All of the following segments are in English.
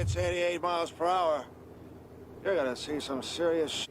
hits 88 miles per hour, you're gonna see some serious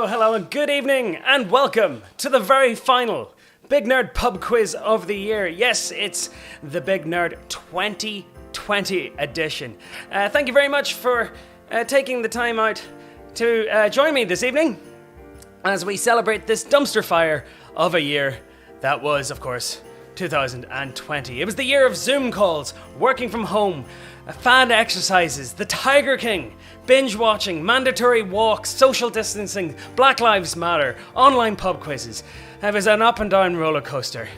Hello, and good evening, and welcome to the very final Big Nerd Pub Quiz of the year. Yes, it's the Big Nerd 2020 edition. Thank you very much for taking the time out to join me this evening as we celebrate this dumpster fire of a year that was, of course, 2020. It was the year of Zoom calls, working from home, fan exercises, the Tiger King, binge watching, mandatory walks, social distancing, Black Lives Matter, online pub quizzes. It was an up and down roller coaster.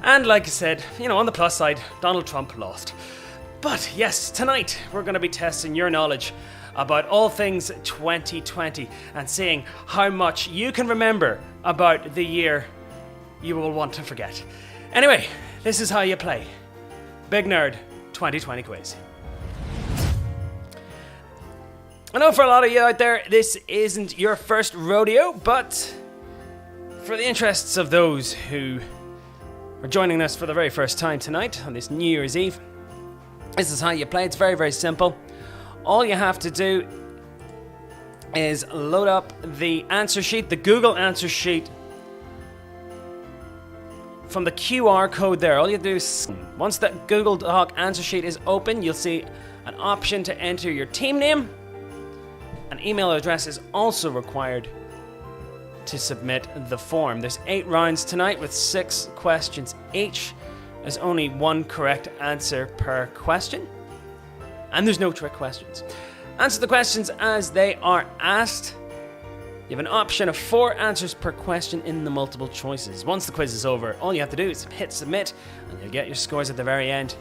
And like I said, on the plus side, Donald Trump lost. But yes, tonight we're going to be testing your knowledge about all things 2020 and seeing how much you can remember about the year you will want to forget. Anyway, this is how you play Big Nerd 2020 Quiz. I know for a lot of you out there, this isn't your first rodeo, but for the interests of those who are joining us for the very first time tonight on this New Year's Eve, this is how you play. It's very, very simple. All you have to do is load up the answer sheet, the Google answer sheet, from the QR code there. All you do is, once that Google Doc answer sheet is open, you'll see an option to enter your team name. An email address is also required to submit the form. There's 8 rounds tonight with 6 questions each. There's only 1 correct answer per question. And there's no trick questions. Answer the questions as they are asked. You have an option of 4 answers per question in the multiple choices. Once the quiz is over, all you have to do is hit submit, and you'll get your scores at the very end.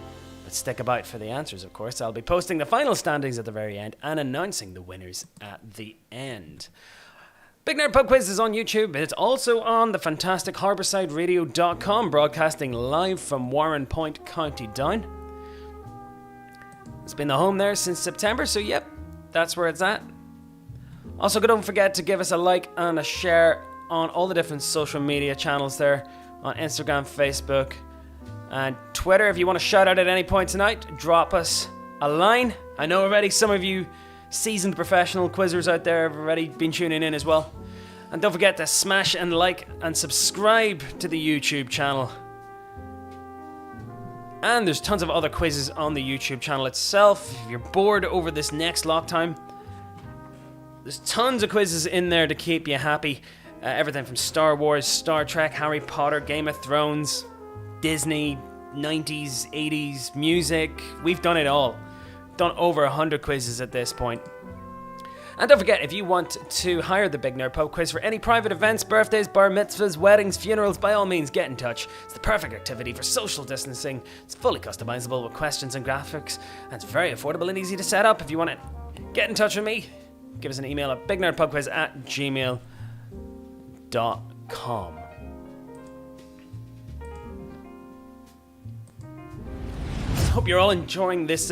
But stick about for the answers, of course. I'll be posting the final standings at the very end and announcing the winners at the end. Big Nerd Pub Quiz is on YouTube. It's also on the fantastic Harbourside broadcasting live from Warren Point, County Down. It's been the home there since September, so yep, that's where it's at. Also, don't forget to give us a like and a share on all the different social media channels there on Instagram, Facebook, and Twitter. If you want to shout out at any point tonight, drop us a line. I know already some of you seasoned professional quizzers out there have already been tuning in as well. And don't forget to smash and like and subscribe to the YouTube channel. And there's tons of other quizzes on the YouTube channel itself. If you're bored over this next lock time, there's tons of quizzes in there to keep you happy. Everything from Star Wars, Star Trek, Harry Potter, Game of Thrones, Disney, 90s, 80s, music. We've done it all. Done over 100 quizzes at this point. And don't forget, if you want to hire the Big Nerd Pub Quiz for any private events, birthdays, bar mitzvahs, weddings, funerals, by all means, get in touch. It's the perfect activity for social distancing. It's fully customizable with questions and graphics. And it's very affordable and easy to set up. If you want it, get in touch with me. Give us an email at bignerdpubquiz@gmail.com. Hope you're all enjoying this.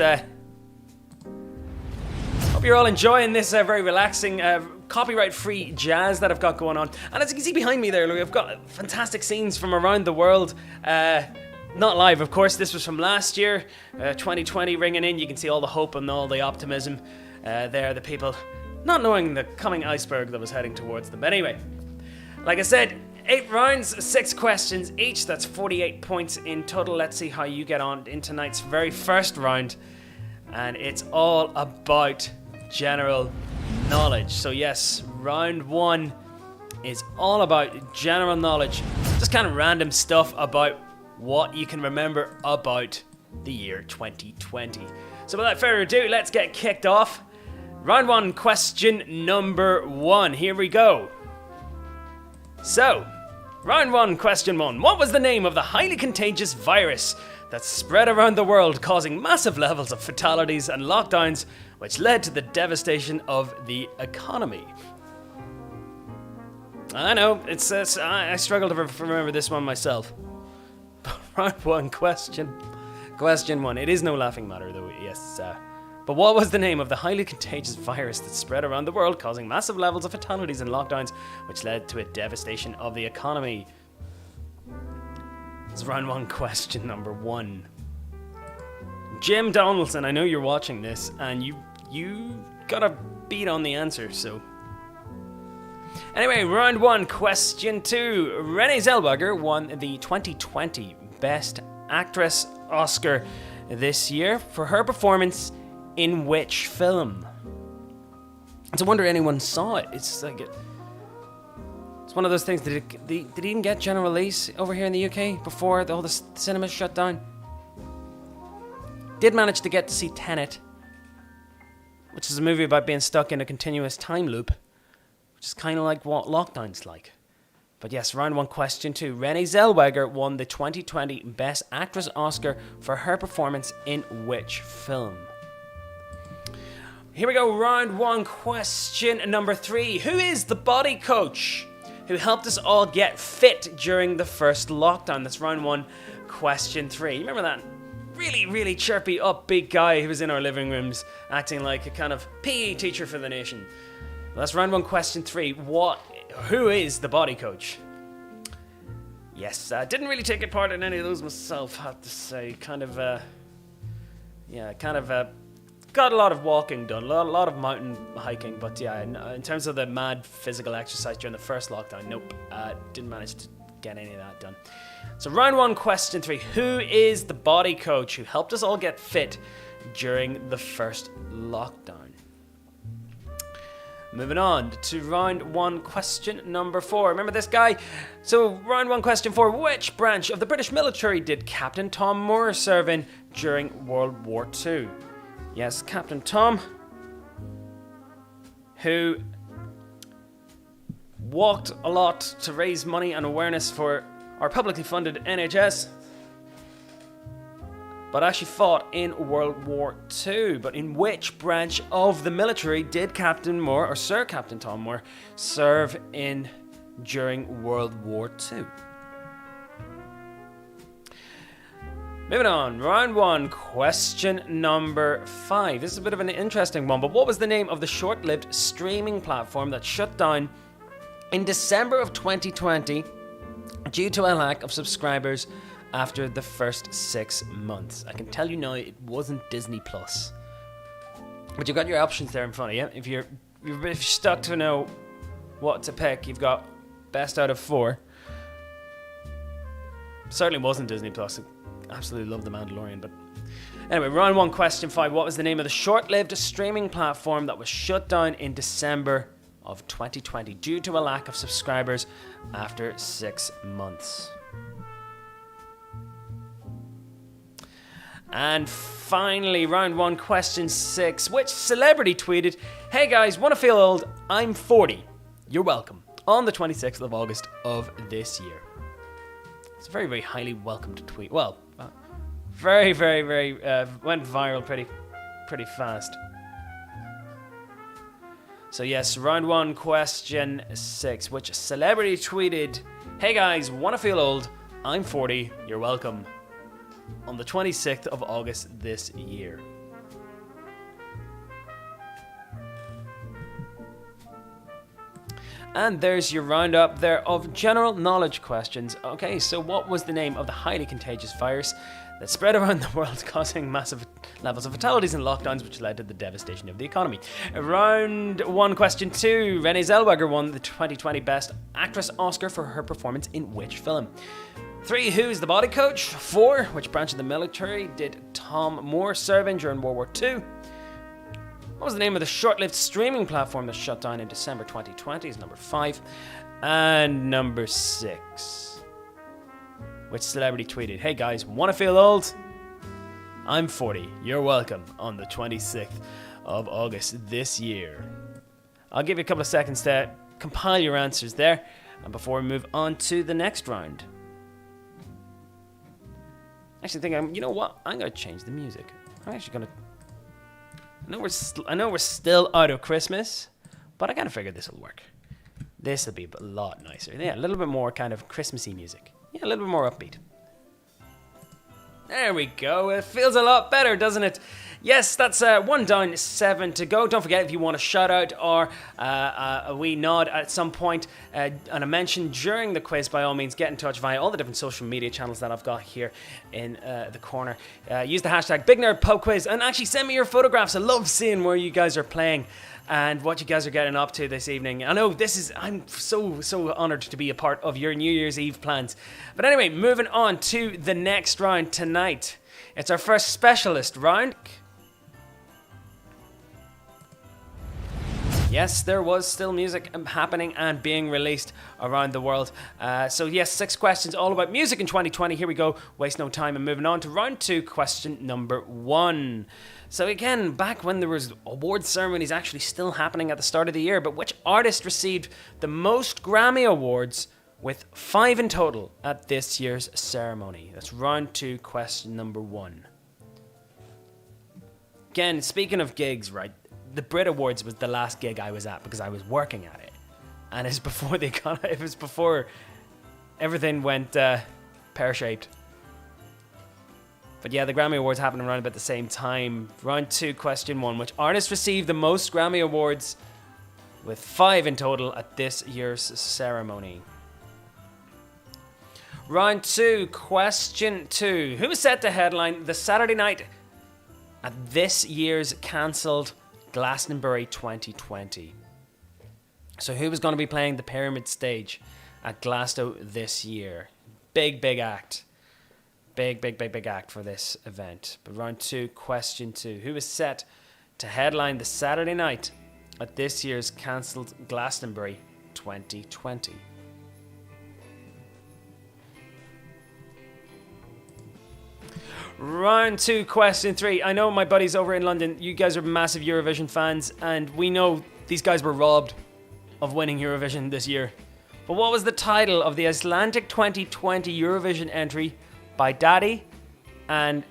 Very relaxing, copyright-free jazz that I've got going on. And as you can see behind me there, look, I've got fantastic scenes from around the world. Not live, of course. This was from last year, 2020 ringing in. You can see all the hope and all the optimism there. The people not knowing the coming iceberg that was heading towards them. But anyway, like I said, 8 rounds, 6 questions each. That's 48 points in total. Let's see how you get on in tonight's very first round. And it's all about general knowledge. So yes, round 1 is all about general knowledge. Just kind of random stuff about what you can remember about the year 2020. So without further ado, let's get kicked off. Round 1, question number 1. Here we go. So, round 1, question 1. What was the name of the highly contagious virus that spread around the world, causing massive levels of fatalities and lockdowns, which led to the devastation of the economy? I know, I struggle to remember this one myself. Round 1, question 1. It is no laughing matter, though, yes. But what was the name of the highly contagious virus that spread around the world, causing massive levels of fatalities and lockdowns, which led to a devastation of the economy? It's round 1, question number 1. Jim Donaldson, I know you're watching this, and you got a beat on the answer, so... Anyway, round 1, question 2. Renée Zellweger won the 2020 Best Actress Oscar this year for her performance in which film? It's a wonder anyone saw it. It's like it's one of those things. Did it even get general release over here in the UK before all the cinemas shut down? Did manage to get to see Tenet, which is a movie about being stuck in a continuous time loop, which is kind of like what lockdown's like. But yes, round 1, question 2. Renée Zellweger won the 2020 Best Actress Oscar for her performance in which film? Here we go, round 1, question number 3. Who is the body coach who helped us all get fit during the first lockdown? That's round 1, question 3. You remember that really, really chirpy, upbeat guy who was in our living rooms acting like a kind of PE teacher for the nation? Well, that's round 1, question 3. Who is the body coach? Yes, didn't really take part in any of those myself, I have to say. Got a lot of walking done, a lot of mountain hiking, but yeah, in terms of the mad physical exercise during the first lockdown, nope, didn't manage to get any of that done. So round 1, question 3. Who is the body coach who helped us all get fit during the first lockdown? Moving on to round 1, question number 4. Remember this guy? So, round 1, question 4. Which branch of the British military did Captain Tom Moore serve in during World War II? Yes, Captain Tom, who walked a lot to raise money and awareness for our publicly funded NHS, but actually fought in World War II. But in which branch of the military did Captain Moore, or Sir Captain Tom Moore, serve in during World War II? Moving on, round 1, question number 5. This is a bit of an interesting one, but what was the name of the short-lived streaming platform that shut down in December of 2020 due to a lack of subscribers after the first 6 months? I can tell you now, it wasn't Disney Plus. But you've got your options there in front of you. If you're stuck to know what to pick, you've got best out of 4. Certainly wasn't Disney Plus. I absolutely love The Mandalorian, but anyway, round 1, question 5. What was the name of the short-lived streaming platform that was shut down in December of 2020 due to a lack of subscribers after 6 months? And finally, round 1, question 6. Which celebrity tweeted, "Hey guys, wanna feel old? I'm 40. You're welcome," on the 26th of August of this year? It's a very, very highly welcomed tweet. Well, very, very, very, went viral pretty fast. So yes, round 1, question 6. Which celebrity tweeted, "Hey guys, wanna feel old? I'm 40. You're welcome," on the 26th of August this year? And there's your roundup there of general knowledge questions. Okay, so what was the name of the highly contagious virus that spread around the world, causing massive levels of fatalities and lockdowns, which led to the devastation of the economy. Round 1, question 2. Renee Zellweger won the 2020 Best Actress Oscar for her performance in which film? 3. Who is the body coach? 4. Which branch of the military did Tom Moore serve in during World War II? What was the name of the short-lived streaming platform that shut down in December 2020? Is number 5. And number 6. Which celebrity tweeted, "Hey guys, wanna feel old? I'm 40. You're welcome," on the 26th of August this year. I'll give you a couple of seconds to compile your answers there, and before we move on to the next round. Actually, you know what? I'm gonna change the music. I'm actually gonna. I know we're still out of Christmas, but I kind of figured this will work. This will be a lot nicer. Yeah, a little bit more kind of Christmassy music. Yeah, a little bit more upbeat. There we go. It feels a lot better, doesn't it? Yes, that's 1 down, 7 to go. Don't forget, if you want a shout out or a wee nod at some point and a mention during the quiz, by all means, get in touch via all the different social media channels that I've got here in the corner. Use the hashtag BigNerdPubQuiz and actually send me your photographs. I love seeing where you guys are playing and what you guys are getting up to this evening. I know I'm so honored to be a part of your New Year's Eve plans. But anyway, moving on to the next round tonight. It's our first specialist round. Yes, there was still music happening and being released around the world. So yes, 6 questions all about music in 2020. Here we go. Waste no time and moving on to round 2, question number 1. So again, back when there was award ceremonies actually still happening at the start of the year, but which artist received the most Grammy Awards with 5 in total at this year's ceremony? That's round 2, question number 1. Again, speaking of gigs, right? The Brit Awards was the last gig I was at because I was working at it, and it's before it was before everything went pear-shaped. But yeah, the Grammy Awards happened around about the same time. Round 2, question 1. Which artist received the most Grammy Awards with 5 in total at this year's ceremony? Round 2, question 2. Who is set to headline the Saturday night at this year's cancelled Glastonbury 2020? So who was going to be playing the Pyramid Stage at Glasgow this year? Big act. Big act for this event. But round 2, question 2. Who is set to headline the Saturday night at this year's cancelled Glastonbury 2020? Round 2, question 3. I know my buddies over in London, you guys are massive Eurovision fans, and we know these guys were robbed of winning Eurovision this year. But what was the title of the Icelandic 2020 Eurovision entry by Daddy and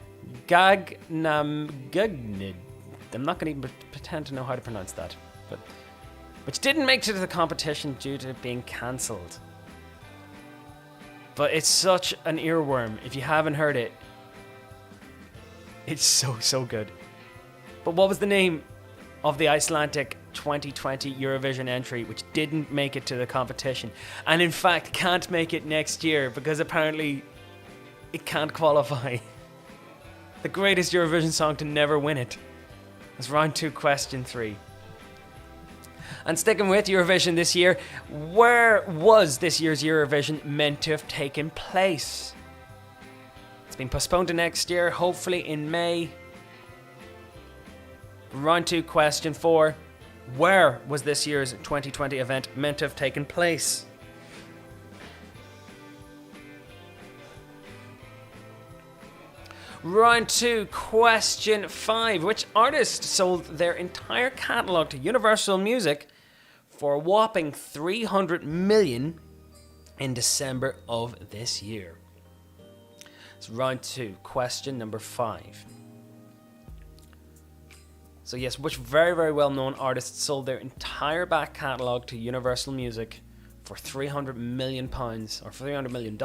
Gagnamgugnid? I'm not going to even pretend to know how to pronounce that, but which didn't make it to the competition due to it being cancelled. But it's such an earworm. If you haven't heard it, it's so good. But what was the name of the Icelandic 2020 Eurovision entry which didn't make it to the competition, and in fact can't make it next year because apparently it can't qualify? The greatest Eurovision song to never win it. That's round 2, question 3. And sticking with Eurovision this year, where was this year's Eurovision meant to have taken place? It's been postponed to next year, hopefully in May. Round 2, question 4. Where was this year's 2020 event meant to have taken place? Round 2, question 5. Which artist sold their entire catalogue to Universal Music for a whopping $300 million in December of this year? It's round 2, question number 5. So yes, which very well-known artist sold their entire back catalogue to Universal Music for £300 million or $300 million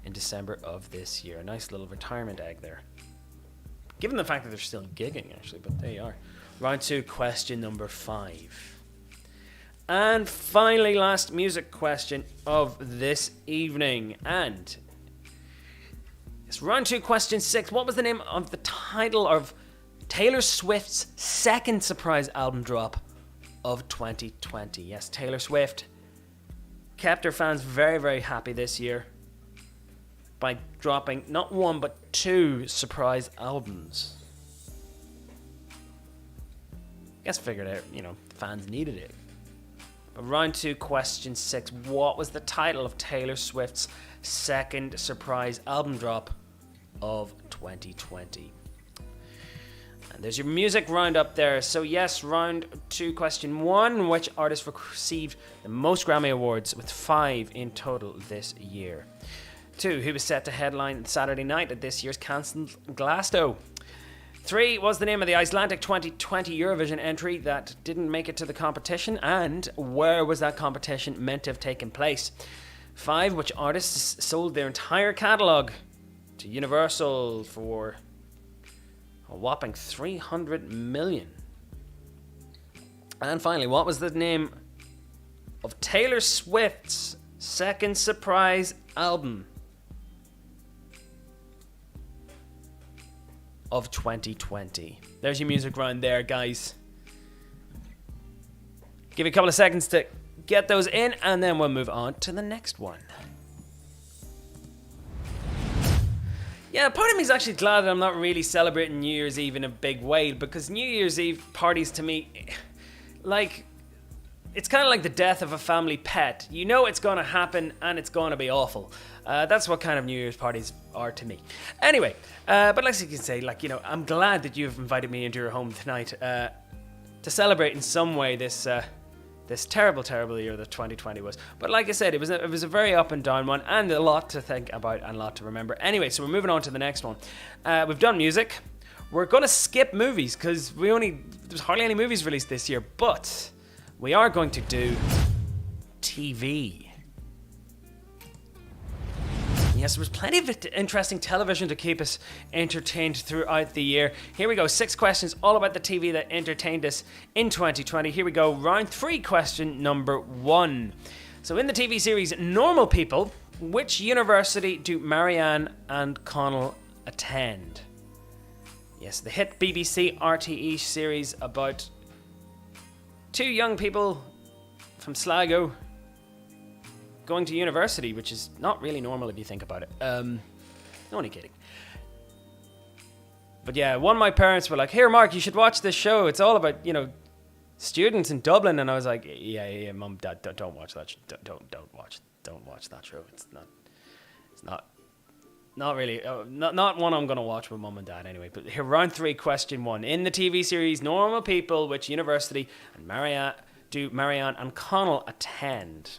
in December of this year? A nice little retirement egg there. Given the fact that they're still gigging, actually, but there you are. Round 2, question number 5. And finally, last music question of this evening. And Yes, round 2, question 6. What was the name of the title of Taylor Swift's second surprise album drop of 2020? Yes, Taylor Swift kept her fans very, very happy this year by dropping not one but 2 surprise albums. Guess figured out, fans needed it. But round 2, question 6. What was the title of Taylor Swift's second surprise album drop of 2020? And there's your music roundup there. So yes, round 2, question 1. Which artist received the most Grammy Awards, with 5 in total this year? 2. Who was set to headline Saturday night at this year's cancelled Glasgow? 3. Was the name of the Icelandic 2020 Eurovision entry that didn't make it to the competition, and where was that competition meant to have taken place? 5. Which artists sold their entire catalogue to Universal for a whopping $300 million? And finally, what was the name of Taylor Swift's second surprise album of 2020? There's your music round there, guys. Give you a couple of seconds to get those in, and then we'll move on to the next one. Yeah, part of me is actually glad that I'm not really celebrating New Year's Eve in a big way, because New Year's Eve parties to me, it's kind of like the death of a family pet. You know it's going to happen and it's going to be awful. That's what kind of New Year's parties are to me. Anyway, but like you can say, I'm glad that you've invited me into your home tonight to celebrate in some way this terrible, terrible year that 2020 was. But like I said, it was a very up and down one, and a lot to think about and a lot to remember. Anyway, so we're moving on to the next one. We've done music. We're going to skip movies because there's hardly any movies released this year, but we are going to do TV. Yes, there was plenty of interesting television to keep us entertained throughout the year. Here we go, 6 questions all about the TV that entertained us in 2020. Here we go, round 3, question number 1. So in the TV series Normal People, which university do Marianne and Connell attend? Yes, the hit BBC RTE series about 2 young people from Sligo going to university, which is not really normal if you think about it. Only kidding. But yeah, one of my parents were like, "Here, Mark, you should watch this show. It's all about, students in Dublin." And I was like, "Yeah, Mum, Dad, don't watch that. Don't watch that show. It's not really, not one I'm gonna watch with Mum and Dad anyway." But here, round 3, question 1. In the TV series Normal People, which university and Marianne and Connell attend?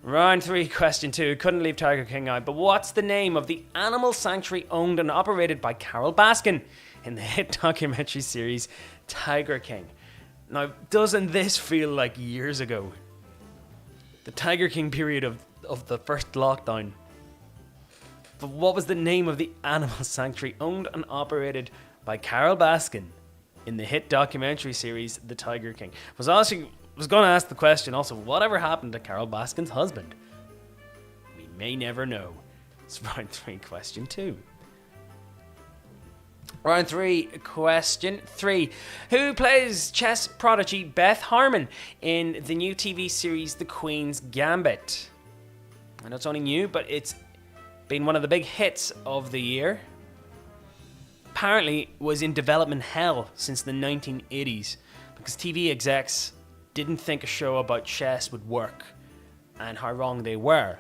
Round 3, question 2. Couldn't leave Tiger King out, but what's the name of the animal sanctuary owned and operated by Carol Baskin in the hit documentary series Tiger King? Now, doesn't this feel like years ago? The Tiger King period of the first lockdown. But what was the name of the animal sanctuary owned and operated by Carol Baskin in the hit documentary series The Tiger King? I was going to ask the question also, whatever happened to Carol Baskin's husband? We may never know. It's round 3, question 2. Round 3, question 3. Who plays chess prodigy Beth Harmon in the new TV series The Queen's Gambit? I know it's only new, but it's been one of the big hits of the year. Apparently was in development hell since the 1980s because TV execs didn't think a show about chess would work, and how wrong they were.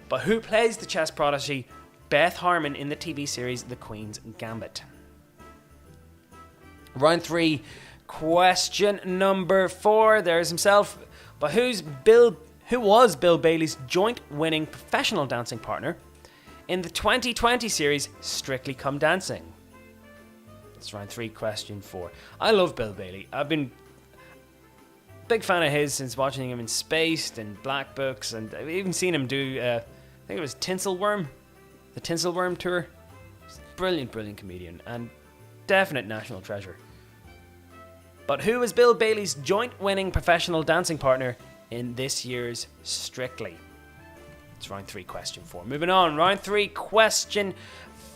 But who plays the chess prodigy Beth Harmon in the TV series The Queen's Gambit? Round 3, question number 4. There's himself. But who was Bill Bailey's joint winning professional dancing partner in the 2020 series Strictly Come Dancing? That's round 3, question 4. I love Bill Bailey. I've been big fan of his since watching him in Spaced and Black Books, and I've even seen him do, I think it was the Tinselworm tour. Brilliant comedian and definite national treasure. But who was Bill Bailey's joint winning professional dancing partner in this year's Strictly? It's round 3, question 4. Moving on, round 3, question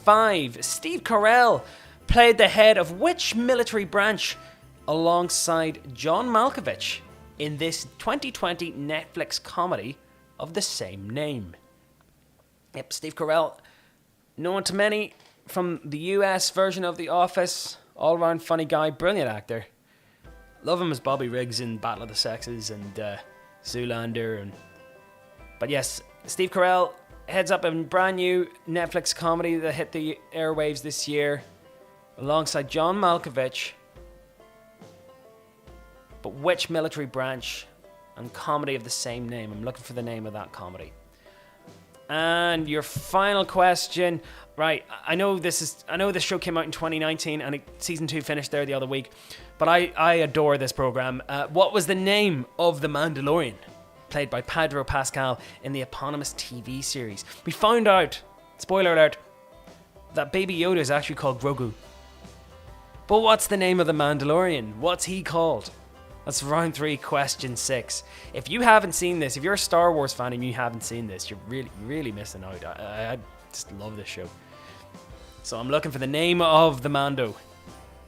5. Steve Carell played the head of which military branch alongside John Malkovich in this 2020 Netflix comedy of the same name? Yep, Steve Carell, known to many from the US version of The Office, all-round funny guy, brilliant actor. Love him as Bobby Riggs in Battle of the Sexes and Zoolander. But yes, Steve Carell heads up a brand new Netflix comedy that hit the airwaves this year alongside John Malkovich. But which military branch and comedy of the same name? I'm looking for the name of that comedy. And your final question, right? I know this show came out in 2019 and season 2 finished there the other week, but I adore this program. What was the name of the Mandalorian, played by Pedro Pascal in the eponymous TV series? We found out, spoiler alert, that Baby Yoda is actually called Grogu. But what's the name of the Mandalorian? What's he called? That's round 3, question 6. If you haven't seen this, if you're a Star Wars fan and you haven't seen this, you're really missing out. I just love this show. So I'm looking for the name of the Mando.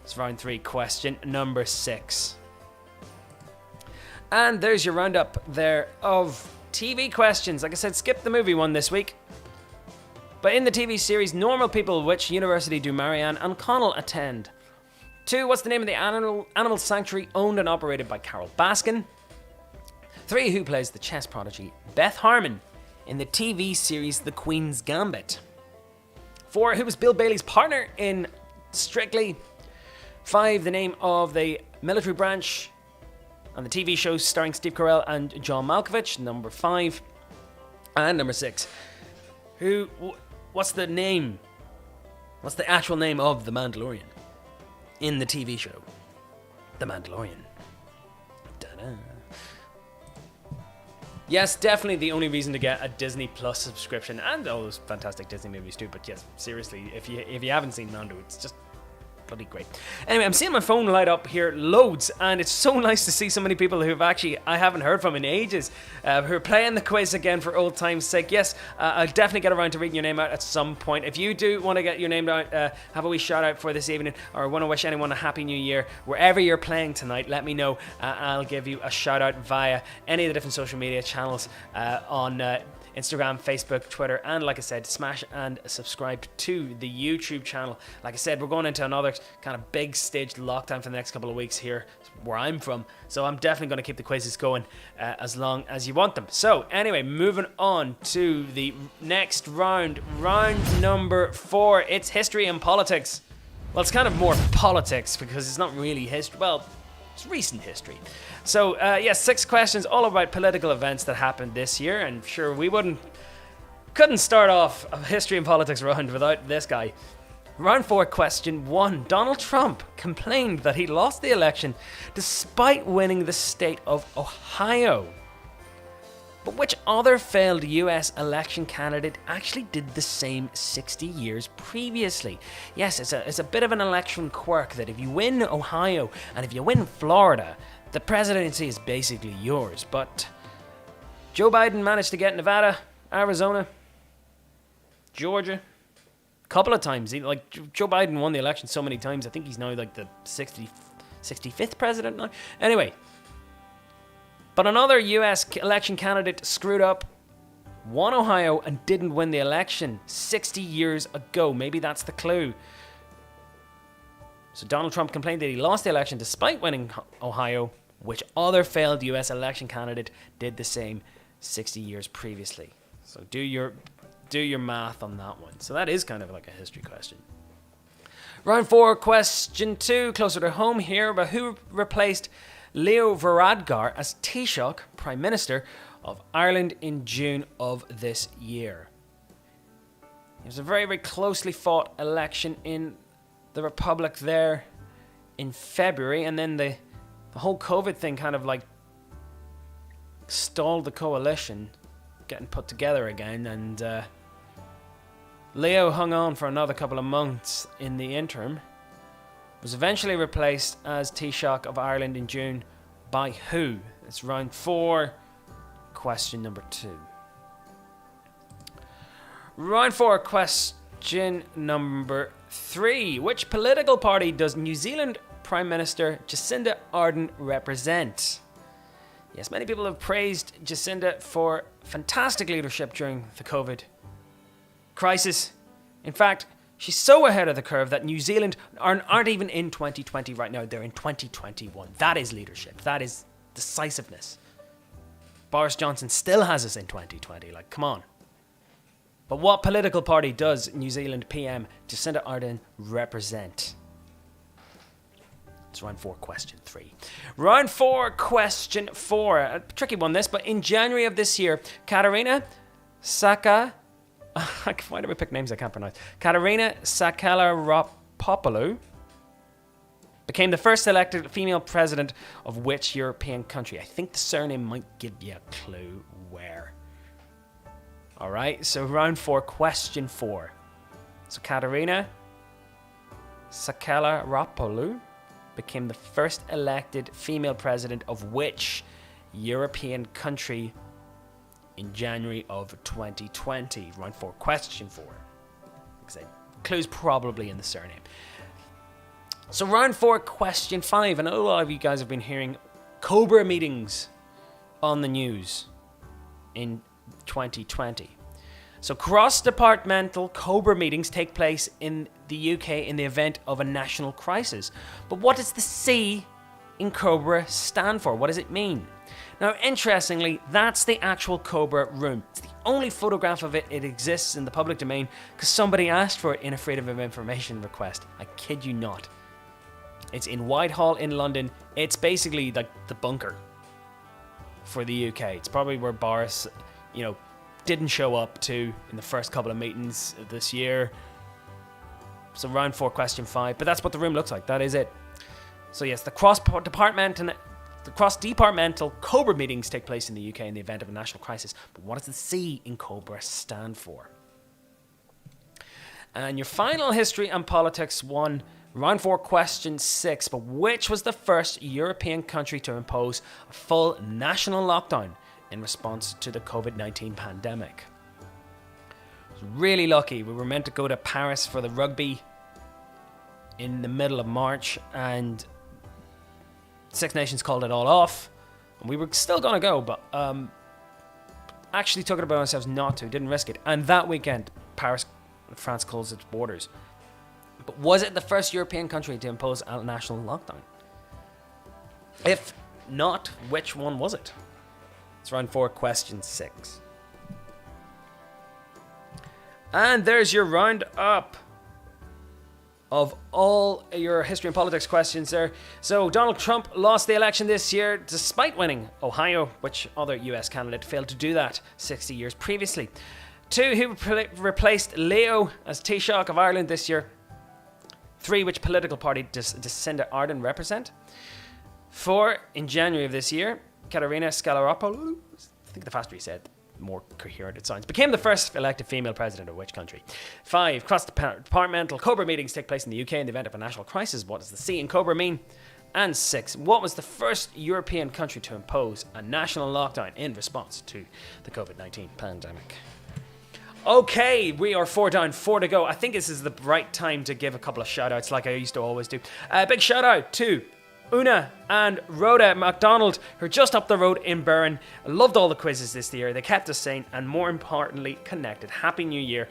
It's round 3, question number 6. And there's your roundup there of TV questions. Like I said, skip the movie one this week. But in the TV series Normal People, which university do Marianne and Connell attend? 2, what's the name of the animal sanctuary owned and operated by Carol Baskin? 3, who plays the chess prodigy Beth Harmon in the TV series The Queen's Gambit? 4, who was Bill Bailey's partner in Strictly? 5, the name of the military branch and the TV show starring Steve Carell and John Malkovich. Number 5. And number 6, what's the actual name of the Mandalorian in the TV show The Mandalorian? Ta-da. Yes, definitely the only reason to get a Disney Plus subscription, and all those fantastic Disney movies too. But yes, seriously, if you haven't seen Mando, it's just bloody great. Anyway, I'm seeing my phone light up here loads, and it's so nice to see so many people who've actually I haven't heard from in ages, who are playing the quiz again for old time's sake. Yes, I'll definitely get around to reading your name out at some point. If you do want to get your name out, have a wee shout out for this evening, or want to wish anyone a happy new year, wherever you're playing tonight, let me know. I'll give you a shout out via any of the different social media channels on Instagram, Facebook, Twitter, and like I said, smash and subscribe to the YouTube channel. Like I said, we're going into another kind of big staged lockdown for the next couple of weeks here where I'm from, so I'm definitely going to keep the quizzes going as long as you want them. So anyway, moving on to the next round number 4. It's history and politics. Well, it's kind of more politics because it's not really history. Well, it's recent history. So, 6 questions all about political events that happened this year, and sure, couldn't start off a history and politics round without this guy. Round 4, question 1. Donald Trump complained that he lost the election despite winning the state of Ohio. But which other failed US election candidate actually did the same 60 years previously? Yes, it's a bit of an election quirk that if you win Ohio and if you win Florida, the presidency is basically yours. But Joe Biden managed to get Nevada, Arizona, Georgia, a couple of times. Joe Biden won the election so many times, I think he's now like the 65th president now. Anyway, but another US election candidate screwed up, won Ohio, and didn't win the election 60 years ago. Maybe that's the clue. So Donald Trump complained that he lost the election despite winning Ohio. Which other failed US election candidate did the same 60 years previously? So do your math on that one. So that is kind of like a history question. Round 4, question 2, closer to home here, but who replaced Leo Varadkar as Taoiseach, Prime Minister of Ireland in June of this year? It was a very, very closely fought election in the Republic there in February, and then the whole COVID thing kind of like stalled the coalition getting put together again, and Leo hung on for another couple of months in the interim. Was eventually replaced as Taoiseach of Ireland in June by who? It's round 4, question number 2. Round 4, question number 3. Which political party does New Zealand Prime Minister Jacinda Ardern represent? Yes, many people have praised Jacinda for fantastic leadership during the COVID crisis. In fact, she's so ahead of the curve that New Zealand aren't even in 2020 right now. They're in 2021. That is leadership. That is decisiveness. Boris Johnson still has us in 2020. Like, come on. But what political party does New Zealand PM Jacinda Ardern represent? It's round 4, question 3. Round 4, question 4. A tricky one, this, but in January of this year, Katerina why do we pick names I can't pronounce? Katerina Sakellarapopoulou became the first elected female president of which European country? I think the surname might give you a clue where. Alright, so round 4, question 4. So Katerina Sakellarapopoulou became the first elected female president of which European country in January of 2020? Round 4, question 4. Like I said, clue's probably in the surname. So round 4, question 5. I know a lot of you guys have been hearing Cobra meetings on the news in 2020. So cross-departmental Cobra meetings take place in the UK in the event of a national crisis. But what does the C in Cobra stand for? What does it mean? Now, interestingly, that's the actual Cobra room. It's the only photograph of it. It exists in the public domain because somebody asked for it in a Freedom of Information request. I kid you not. It's in Whitehall in London. It's basically like the bunker for the UK. It's probably where Boris, didn't show up to in the first couple of meetings this year. So round 4, question 5. But that's what the room looks like. That is it. So yes, the cross-departmental Cobra meetings take place in the UK in the event of a national crisis. But what does the C in Cobra stand for? And your final history and politics one, round 4, question 6. But which was the first European country to impose a full national lockdown in response to the COVID-19 pandemic? I was really lucky. We were meant to go to Paris for the rugby in the middle of March, and Six Nations called it all off, and we were still going to go, but actually took it upon ourselves not to, didn't risk it. And that weekend, France closed its borders. But was it the first European country to impose a national lockdown? If not, which one was it? It's round 4, question 6. And there's your round up of all your history and politics questions there. So Donald Trump lost the election this year despite winning Ohio, which other US candidate failed to do that 60 years previously. 2, who replaced Leo as Taoiseach of Ireland this year. 3, which political party does Jacinda Ardern represent? 4, in January of this year, Katerina Sakellarapopoulou, I think the faster you said, the more coherent it sounds, became the first elected female president of which country? 5, cross-departmental Cobra meetings take place in the UK in the event of a national crisis. What does the C in Cobra mean? And 6, what was the first European country to impose a national lockdown in response to the COVID-19 pandemic? Okay, we are 4 down, 4 to go. I think this is the right time to give a couple of shout-outs like I used to always do. Big shout-out to Una and Rhoda MacDonald, who are just up the road in Burren. I loved all the quizzes this year. They kept us sane and, more importantly, connected. Happy New Year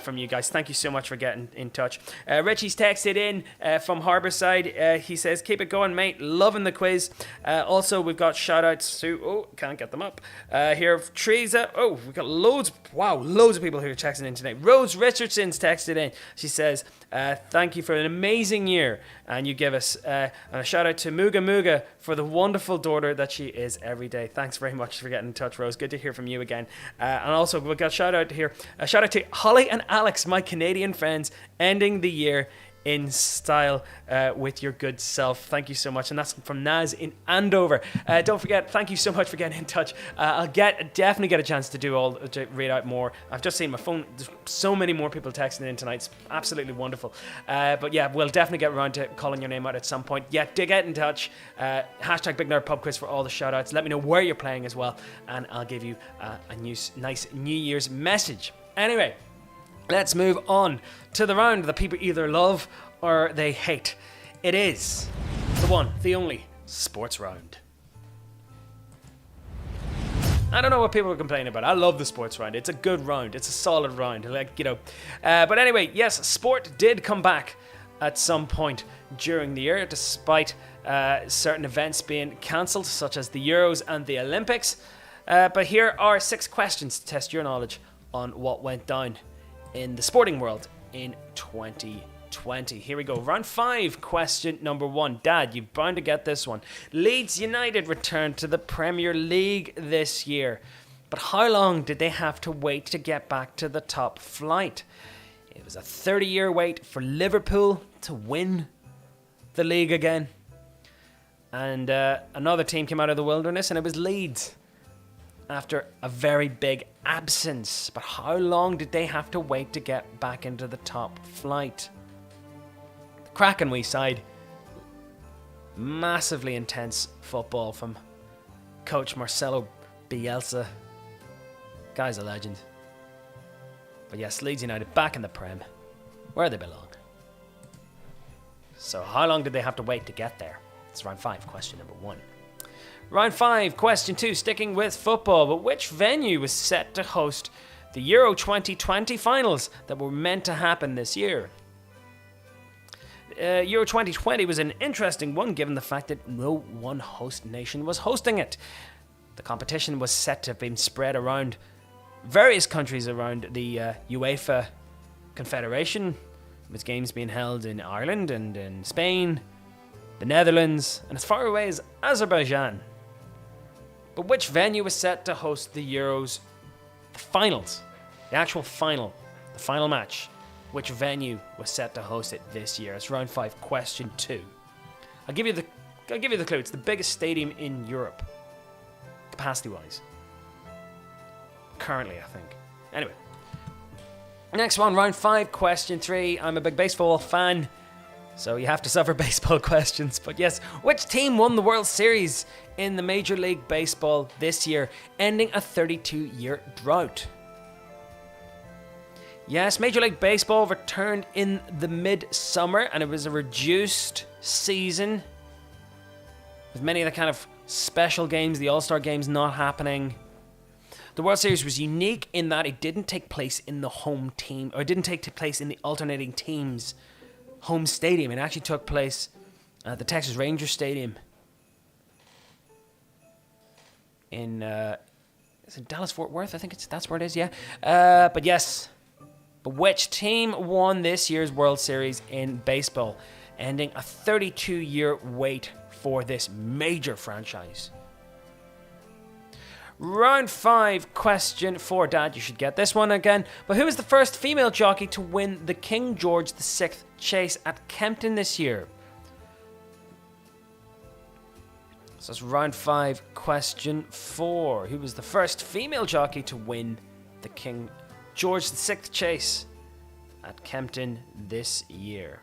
from you guys. Thank you so much for getting in touch. Richie's texted in from Harbourside. He says, keep it going, mate. Loving the quiz. Also, we've got shout-outs to... can't get them up. Here, Teresa. We've got loads of people who are texting in tonight. Rose Richardson's texted in. She says, thank you for an amazing year. And you give us a shout-out to Muga Muga for the wonderful daughter that she is every day. Thanks very much for getting in touch, Rose. Good to hear from you again. And also, we've got a shout-out here. A shout-out to Holly and Alex, my Canadian friends, ending the year in style with your good self. Thank you so much. And that's from Naz in Andover. Don't forget, thank you so much for getting in touch. I'll definitely get a chance to read out more. I've just seen my phone. There's so many more people texting in tonight. It's absolutely wonderful. But yeah, we'll definitely get around to calling your name out at some point. Yeah, do get in touch. Hashtag BigNerdPubQuiz for all the shout outs. Let me know where you're playing as well, and I'll give you a nice New Year's message. Anyway, let's move on to the round that people either love or they hate. It is the one, the only sports round. I don't know what people are complaining about. I love the sports round. It's a good round. It's a solid round. But anyway, yes, sport did come back at some point during the year, despite certain events being cancelled, such as the Euros and the Olympics. But here are 6 questions to test your knowledge on what went down in the sporting world in 2020. Here we go. Round 5, question number 1. Dad, you're bound to get this one. Leeds United returned to the Premier League this year, but how long did they have to wait to get back to the top flight? It was a 30-year wait for Liverpool to win the league again. And another team came out of the wilderness, and it was Leeds, after a very big absence. But how long did they have to wait to get back into the top flight? Cracking wee side. Massively intense football from coach Marcelo Bielsa. Guy's a legend. But yes, Leeds United back in the Prem, where they belong. So how long did they have to wait to get there? It's round 5, question number 1. Round 5, question 2, sticking with football, but which venue was set to host the Euro 2020 finals that were meant to happen this year? Euro 2020 was an interesting one, given the fact that no one host nation was hosting it. The competition was set to have been spread around various countries around the UEFA Confederation, with games being held in Ireland and in Spain, the Netherlands, and as far away as Azerbaijan. But which venue was set to host the Euros, the finals, the actual final, the final match? Which venue was set to host it this year? It's round 5, question 2. I'll give you the clue. It's the biggest stadium in Europe, capacity-wise. Currently, I think. Anyway. Next one, round 5, question 3. I'm a big baseball fan, so you have to suffer baseball questions. But yes, which team won the World Series in the Major League Baseball this year, ending a 32-year drought? Yes, Major League Baseball returned in the mid-summer, and it was a reduced season, with many of the kind of special games, the All-Star games, not happening. The World Series was unique in that it didn't take place in the home team, or it didn't take place in the alternating team's home stadium. It actually took place at the Texas Rangers Stadium in is it Dallas-Fort Worth? I think that's where it is, yeah. But yes, but which team won this year's World Series in baseball, ending a 32-year wait for this major franchise? Round 5, question 4. Dad, you should get this one again. But who was the first female jockey to win the King George VI Chase at Kempton this year? So that's round 5, question 4. Who was the first female jockey to win the King George VI Chase at Kempton this year?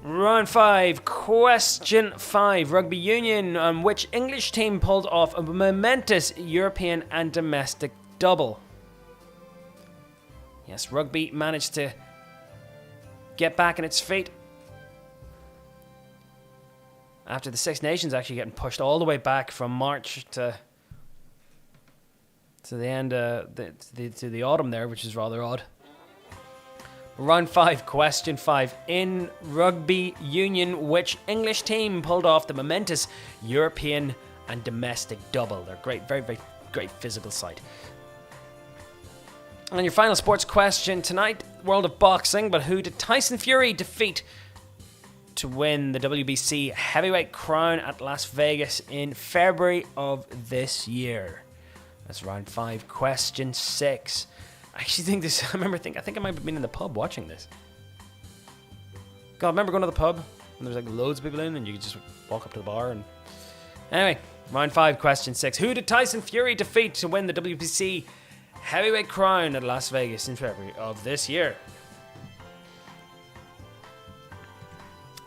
Round 5, question 5. Rugby union. Which English team pulled off a momentous European and domestic double? Yes, rugby managed to get back on its feet after the Six Nations actually getting pushed all the way back from March to the end, to the autumn there, which is rather odd. Round 5, question 5. In rugby union, which English team pulled off the momentous European and domestic double? They're great, very, very great physical side. And your final sports question tonight, world of boxing, but who did Tyson Fury defeat to win the WBC heavyweight crown at Las Vegas in February of this year? That's round 5, question 6. I actually think this, I think I might have been in the pub watching this. God, I remember going to the pub and there was like loads of people in and you could just walk up to the bar and... Anyway, round 5, question 6. Who did Tyson Fury defeat to win the WBC heavyweight crown at Las Vegas in February of this year?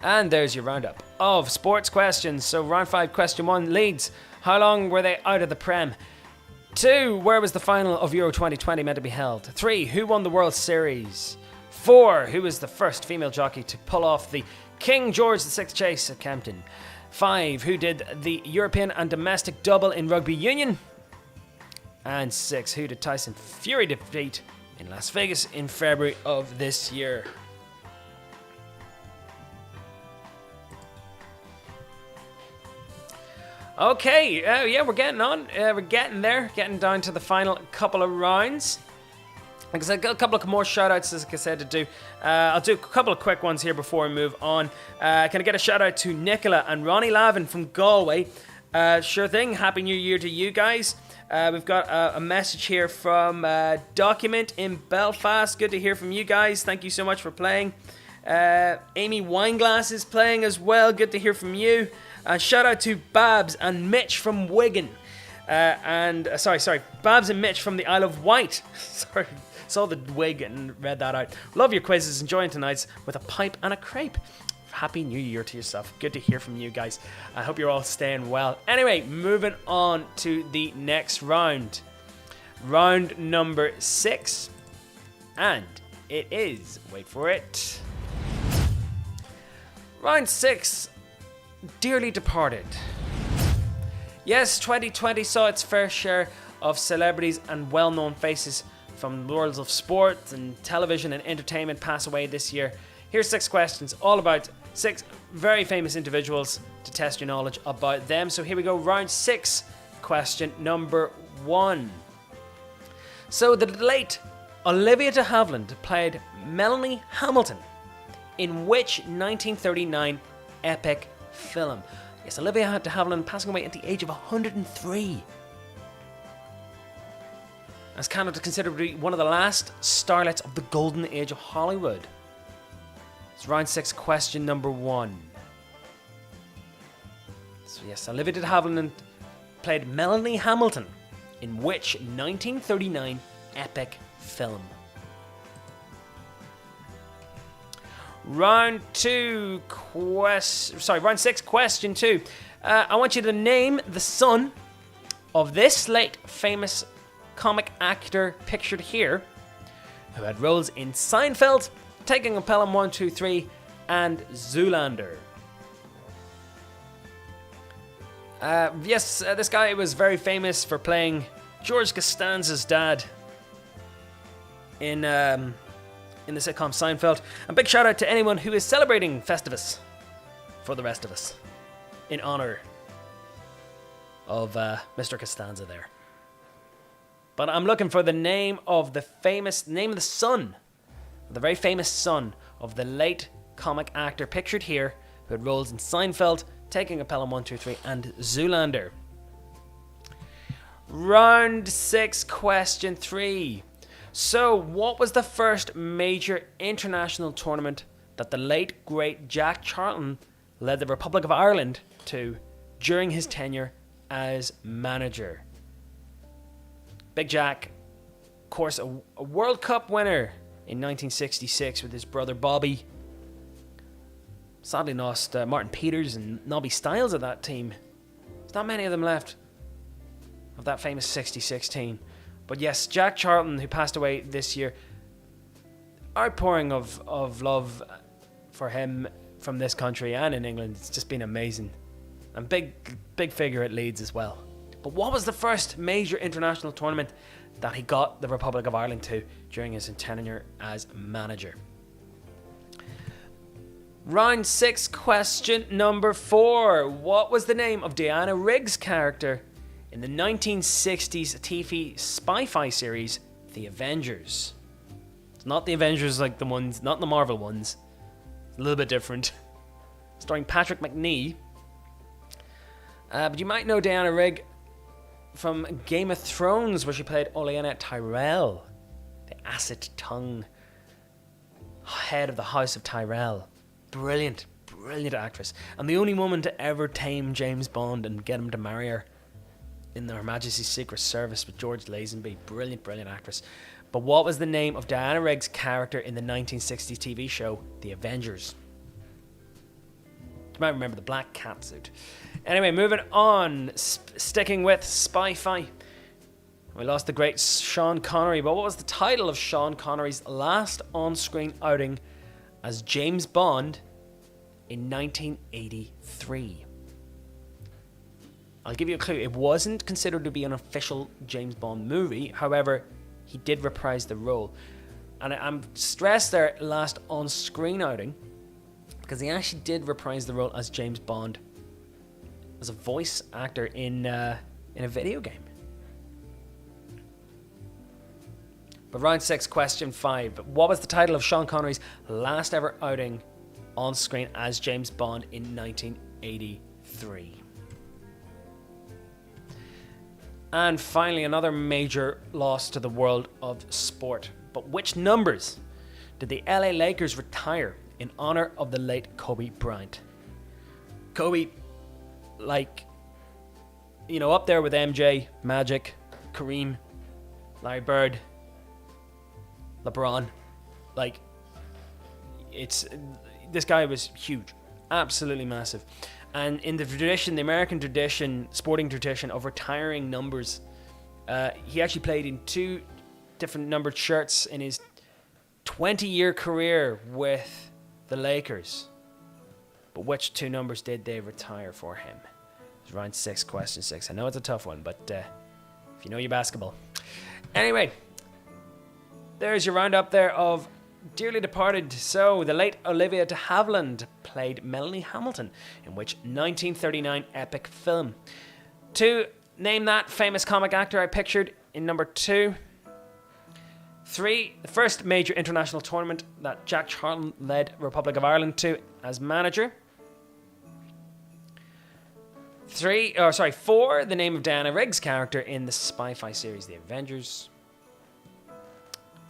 And there's your roundup of sports questions. So round 5, question 1, Leeds. How long were they out of the Prem? 2. Where was the final of Euro 2020 meant to be held? 3. Who won the World Series? 4. Who was the first female jockey to pull off the King George VI chase at Kempton? 5. Who did the European and domestic double in rugby union? And 6. Who did Tyson Fury defeat in Las Vegas in February of this year? Okay, yeah, we're getting on. We're getting there, getting down to the final couple of rounds. Because I've got a couple of more shout-outs, as I said, to do. I'll do a couple of quick ones here before we move on. Can I get a shout-out to Nicola and Ronnie Lavin from Galway? Sure thing. Happy New Year to you guys. We've got a message here from Document in Belfast. Good to hear from you guys. Thank you so much for playing. Amy Wineglass is playing as well. Good to hear from you. Shout out to Babs and Mitch from Wigan. Sorry, Babs and Mitch from the Isle of Wight. Sorry, saw the wig and read that out. Love your quizzes. Enjoying tonight's with a pipe and a crepe. Happy New Year to yourself. Good to hear from you guys. I hope you're all staying well. Anyway, moving on to the next round. Round number 6. And it is, wait for it, round 6, Dearly Departed. Yes, 2020 saw its fair share of celebrities and well-known faces from the worlds of sport and television and entertainment pass away this year. Here's 6 questions, all about 6 very famous individuals to test your knowledge about them. So here we go, round 6, question number 1. So the late Olivia de Havilland played Melanie Hamilton in which 1939 epic film? Yes, Olivia de Havilland passing away at the age of 103. As Canada considered to be one of the last starlets of the golden age of Hollywood. It's round 6, question number 1. So yes, Olivia de Havilland played Melanie Hamilton in which 1939 epic film? Round 6, question 2. I want you to name the son of this late famous comic actor pictured here, who had roles in Seinfeld, Taking a Pelham 123, and Zoolander. This guy was very famous for playing George Costanza's dad in the sitcom Seinfeld. And big shout out to anyone who is celebrating Festivus for the rest of us, in honor of Mr. Costanza there. But I'm looking for the name of the son, the very famous son of the late comic actor pictured here, who had roles in Seinfeld, Taking a Pelham 123, and Zoolander. Round 6, question 3. So, what was the first major international tournament that the late, great Jack Charlton led the Republic of Ireland to during his tenure as manager? Big Jack, of course, a World Cup winner in 1966 with his brother Bobby. Sadly lost Martin Peters and Nobby Stiles of that team. There's not many of them left of that famous 66 team. But yes, Jack Charlton, who passed away this year, outpouring of love for him from this country and in England. It's just been amazing. And big figure at Leeds as well. But what was the first major international tournament that he got the Republic of Ireland to during his tenure as manager? Round 6, question number 4. What was the name of Diana Rigg's character in the 1960s TV spy-fi series, The Avengers? It's not The Avengers like the ones, not the Marvel ones. It's a little bit different. Starring Patrick McNee. But you might know Diana Rigg from Game of Thrones, where she played Olenna Tyrell, the acid-tongue head of the House of Tyrell. Brilliant actress. And the only woman to ever tame James Bond and get him to marry her in Her Majesty's Secret Service with George Lazenby. Brilliant actress. But what was the name of Diana Rigg's character in the 1960s TV show, The Avengers? You might remember the black cat suit. Anyway, moving on. Sticking with Spy-Fi. We lost the great Sean Connery, but what was the title of Sean Connery's last on-screen outing as James Bond in 1983? I'll give you a clue. It wasn't considered to be an official James Bond movie. However, he did reprise the role. And I'm stressed there, last on-screen outing, because he actually did reprise the role as James Bond as a voice actor in a video game. But round 6, question 5. What was the title of Sean Connery's last ever outing on screen as James Bond in 1983? And finally, another major loss to the world of sport. But which numbers did the LA Lakers retire in honor of the late Kobe Bryant? Kobe, up there with MJ, Magic, Kareem, Larry Bird, LeBron. This guy was huge, absolutely massive. And in the American tradition, sporting tradition of retiring numbers, he actually played in 2 different numbered shirts in his 20-year career with the Lakers. But which 2 numbers did they retire for him? It's round 6, question 6. I know it's a tough one, but if you know your basketball. Anyway, there's your roundup there of dearly departed. So, the late Olivia de Havilland played Melanie Hamilton in which 1939 epic film? 2, name that famous comic actor I pictured in number 2. 3, the first major international tournament that Jack Charlton led Republic of Ireland to as manager. 4, the name of Diana Rigg's character in the Spy-Fi series The Avengers.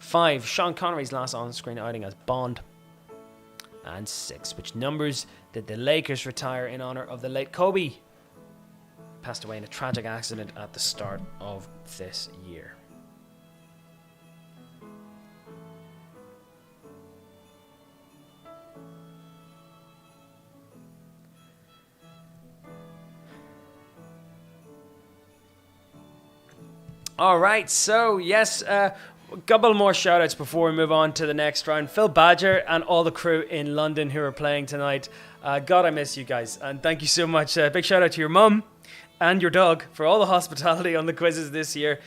5, Sean Connery's last on-screen outing as Bond. And 6, which numbers did the Lakers retire in honor of the late Kobe? Passed away in a tragic accident at the start of this year. Alright, so yes, a couple more shout-outs before we move on to the next round. Phil Badger and all the crew in London who are playing tonight. God, I miss you guys. And thank you so much. Big shout-out to your mum and your dog for all the hospitality on the quizzes this year.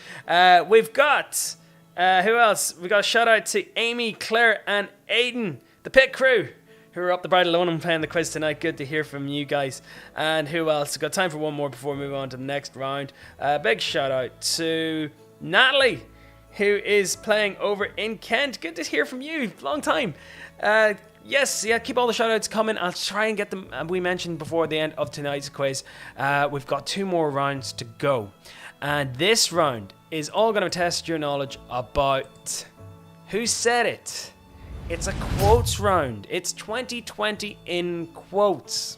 We've got, who else? We've got a shout-out to Amy, Claire and Aidan, the pit crew, who are up the bride alone and playing the quiz tonight. Good to hear from you guys. And who else? Got time for one more before we move on to the next round. Big shout out to Natalie, who is playing over in Kent. Good to hear from you. Long time. Keep all the shout outs coming. I'll try and get them, we mentioned before the end of tonight's quiz. We've got 2 more rounds to go. And this round is all going to test your knowledge about who said it. It's a quotes round. It's 2020 in quotes.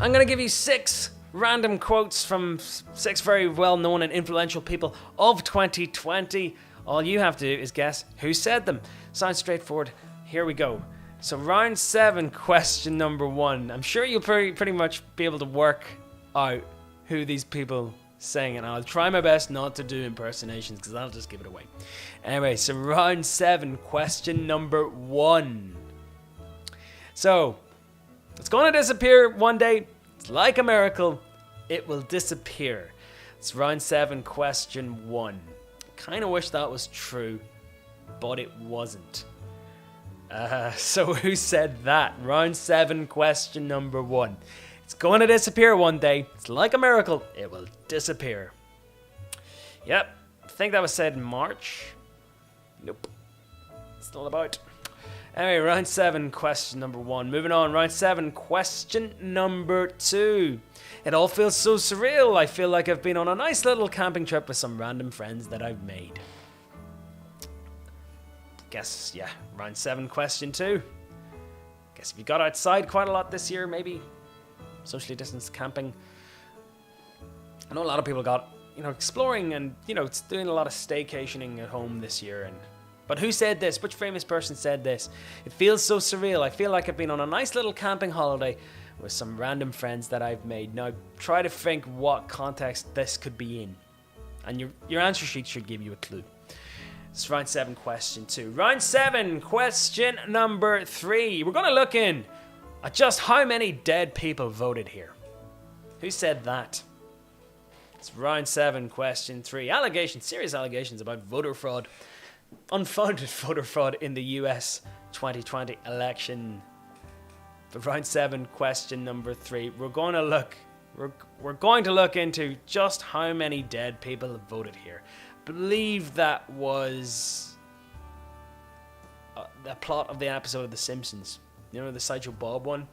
I'm going to give you 6 random quotes from 6 very well-known and influential people of 2020. All you have to do is guess who said them. Sounds straightforward. Here we go. So round 7, question number 1. I'm sure you'll pretty much be able to work out who these people saying, and I'll try my best not to do impersonations because I'll just give it away. Anyway, so round 7, question number 1. So, it's going to disappear one day. It's like a miracle. It will disappear. It's round 7, question 1. Kind of wish that was true, but it wasn't. So who said that? Round 7, question number 1. It's going to disappear one day. It's like a miracle. It will disappear. Yep. I think that was said in March. Nope. It's not about. Anyway, round 7, question number 1. Moving on. Round 7, question number 2. It all feels so surreal. I feel like I've been on a nice little camping trip with some random friends that I've made. Guess, yeah. Round 7, question 2. Guess if you got outside quite a lot this year, maybe socially distanced camping. I know a lot of people got, exploring and, it's doing a lot of staycationing at home this year. But who said this? Which famous person said this? It feels so surreal. I feel like I've been on a nice little camping holiday with some random friends that I've made. Now, try to think what context this could be in. And your answer sheet should give you a clue. It's round 7, question 2. Round 7, question number 3. We're going to look in at just how many dead people voted here. Who said that? It's round 7, question 3. Serious allegations about voter fraud. Unfounded voter fraud in the US 2020 election. For round 7, question number 3, we're going to look into just how many dead people have voted here. I believe that was the plot of the episode of The Simpsons. You know, the Sideshow Bob one?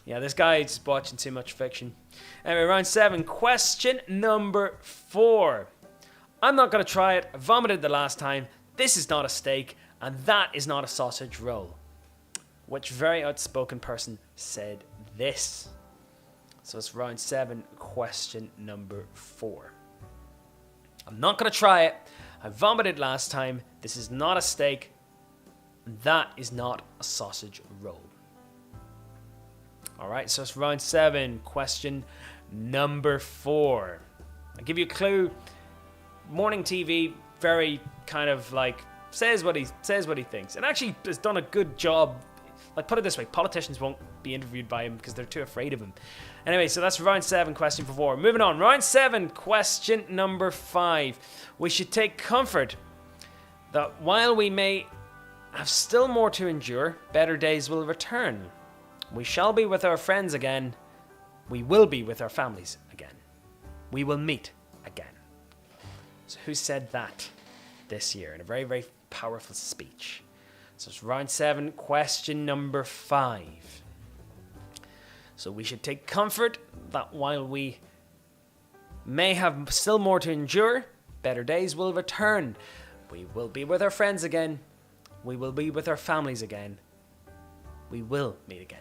Yeah, this guy's watching too much fiction. Anyway, round 7, question number 4. I'm not going to try it. I vomited the last time. This is not a steak, and that is not a sausage roll. Which very outspoken person said this? So it's round 7, question number 4. I'm not going to try it. I vomited last time. This is not a steak. That is not a sausage roll. Alright, so it's round 7, question number 4. I'll give you a clue. Morning TV, very kind of like says what he thinks, and actually has done a good job. Like, put it this way, politicians won't be interviewed by him because they're too afraid of him. Anyway, so that's round 7, question 4. Moving on, round 7, question number 5. We should take comfort that while we may have still more to endure, better days will return. We shall be with our friends again. We will be with our families again. We will meet again. So who said that this year in a very, very powerful speech? So it's round 7, question number 5. So we should take comfort that while we may have still more to endure, better days will return. We will be with our friends again. We will be with our families again. We will meet again.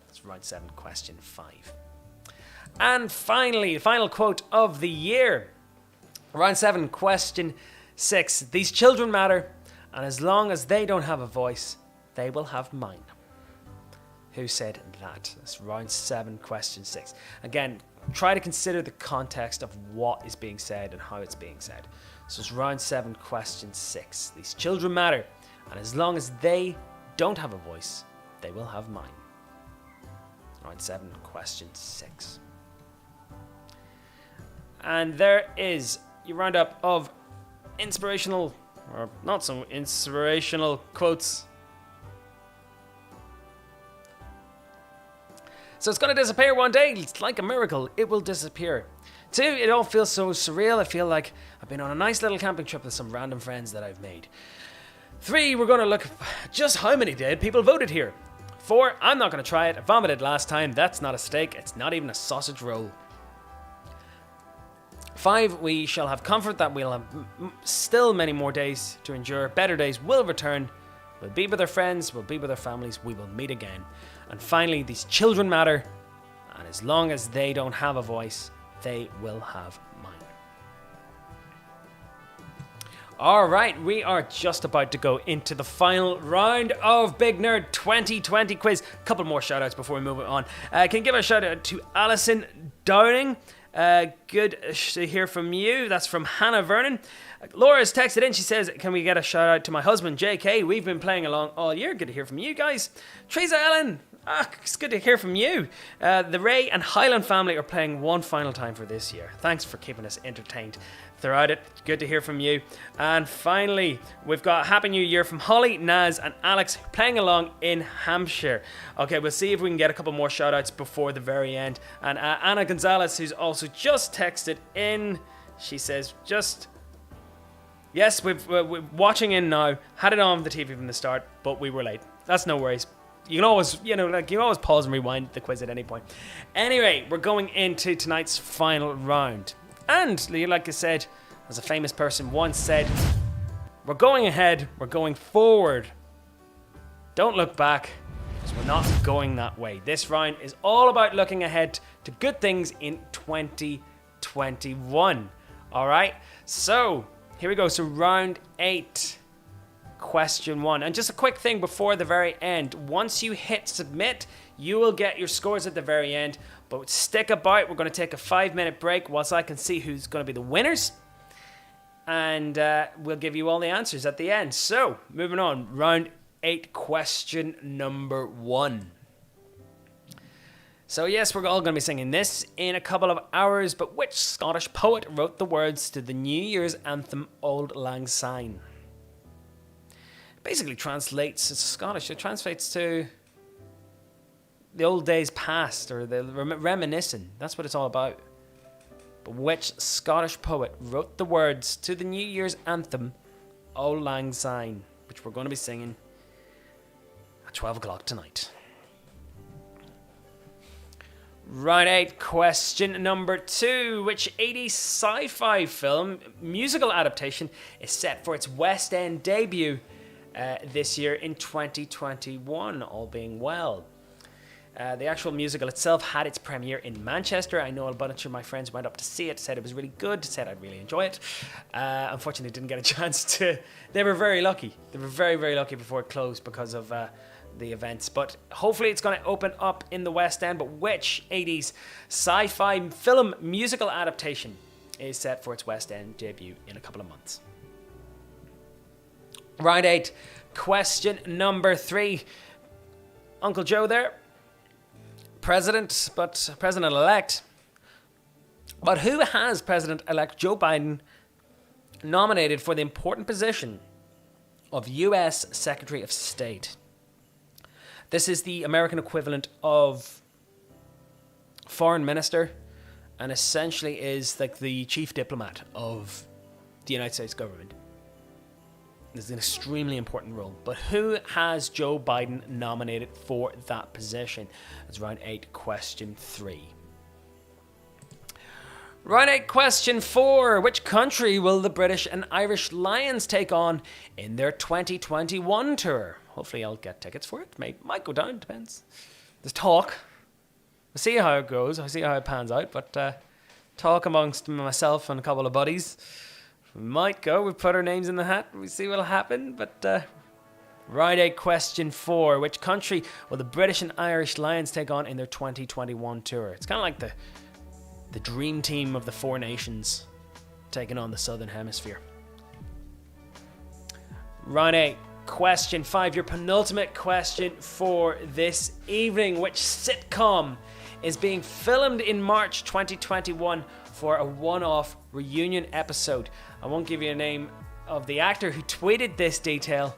That's round 7, question 5. And finally, the final quote of the year. Round 7, question 6. These children matter, and as long as they don't have a voice, they will have mine. Who said that? That's round 7, question 6. Again, try to consider the context of what is being said and how it's being said. So it's round 7, question 6. These children matter, and as long as they don't have a voice, they will have mine. Round 7, question 6. And there is your roundup of inspirational, or not so inspirational, quotes. So it's going to disappear one day. It's like a miracle. It will disappear. 2, it all feels so surreal. I feel like I've been on a nice little camping trip with some random friends that I've made. 3, we're going to look at just how many dead people voted here. 4, I'm not going to try it. I vomited last time. That's not a steak. It's not even a sausage roll. 5, we shall have comfort that we'll have still many more days to endure. Better days will return. We'll be with our friends. We'll be with our families. We will meet again. And finally, these children matter. And as long as they don't have a voice, they will have mine. Alright, we are just about to go into the final round of Big Nerd 2020 quiz. A couple more shout outs before we move on. Can you give a shout out to Alison Downing? Good to hear from you. That's from Hannah Vernon. Laura's texted in. She says, can we get a shout out to my husband, JK? We've been playing along all year. Good to hear from you guys. Teresa Ellen. It's good to hear from you. The Ray and Highland family are playing one final time for this year. Thanks for keeping us entertained throughout it. Good to hear from you. And finally, we've got Happy New Year from Holly, Naz, and Alex playing along in Hampshire. Okay, we'll see if we can get a couple more shout outs before the very end. And Anna Gonzalez, who's also just texted in, she says, yes, we're watching in now. Had it on the TV from the start, but we were late. That's no worries. You can always, you can always pause and rewind the quiz at any point. Anyway, we're going into tonight's final round. And, like I said, as a famous person once said, we're going ahead, we're going forward. Don't look back, because we're not going that way. This round is all about looking ahead to good things in 2021. Alright, so here we go. So round 8, question 1. And just a quick thing before the very end. Once you hit submit, you will get your scores at the very end. But stick about. We're going to take a 5-minute break whilst I can see who's going to be the winners. And we'll give you all the answers at the end. So, moving on. Round 8, question number 1. So yes, we're all going to be singing this in a couple of hours, but which Scottish poet wrote the words to the New Year's anthem Auld Lang Syne? Basically translates, it's Scottish, it translates to the old days past, or the reminiscing. That's what it's all about. But which Scottish poet wrote the words to the New Year's anthem Auld Lang Syne, which we're going to be singing at 12 o'clock tonight. Round 8, question number 2. Which 80s sci-fi film musical adaptation is set for its West End debut this year in 2021, all being well? The actual musical itself had its premiere in Manchester. I know a bunch of my friends went up to see it, said it was really good, said I'd really enjoy it. Unfortunately, didn't get a chance to. They were very lucky. They were very, very lucky before it closed because of the events. But hopefully it's going to open up in the West End. But which 80s sci-fi film musical adaptation is set for its West End debut in a couple of months? Round 8, question number 3. Uncle Joe there. President-elect. But who has President-elect Joe Biden nominated for the important position of U.S. Secretary of State? This is the American equivalent of foreign minister, and essentially is like the chief diplomat of the United States government. This is an extremely important role. But who has Joe Biden nominated for that position? That's round 8, question 3. Round 8, question 4. Which country will the British and Irish Lions take on in their 2021 tour? Hopefully I'll get tickets for it. Might go down, depends. There's talk. We'll see how it goes. I'll see how it pans out. But talk amongst myself and a couple of buddies. We might go. We put our names in the hat. We see what'll happen. But round 8, question 4. Which country will the British and Irish Lions take on in their 2021 tour? It's kind of like the dream team of the 4 nations taking on the Southern Hemisphere. Round 8, question 5. Your penultimate question for this evening. Which sitcom is being filmed in March 2021 for a one-off reunion episode? I won't give you a name of the actor who tweeted this detail,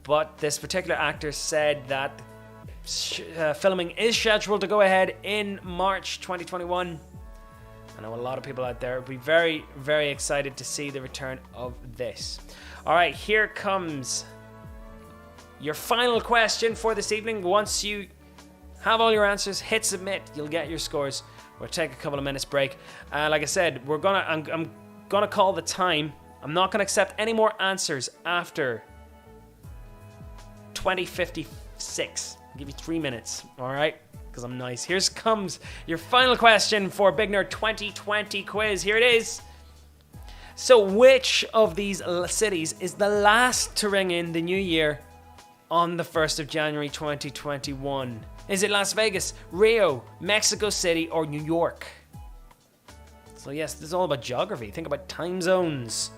but this particular actor said that filming is scheduled to go ahead in March 2021. I know a lot of people out there will be very, very excited to see the return of this. All right, here comes your final question for this evening. Once you have all your answers, hit submit. You'll get your scores. We'll take a couple of minutes break. Like I said, I'm gonna call the time. I'm not gonna accept any more answers after 20:56. I'll give you 3 minutes. All right, because I'm nice. Here comes your final question for Big Nerd 2020 quiz. Here it is. So, which of these cities is the last to ring in the new year on the 1st of January 2021? Is it Las Vegas, Rio, Mexico City, or New York? So yes, this is all about geography. Think about time zones.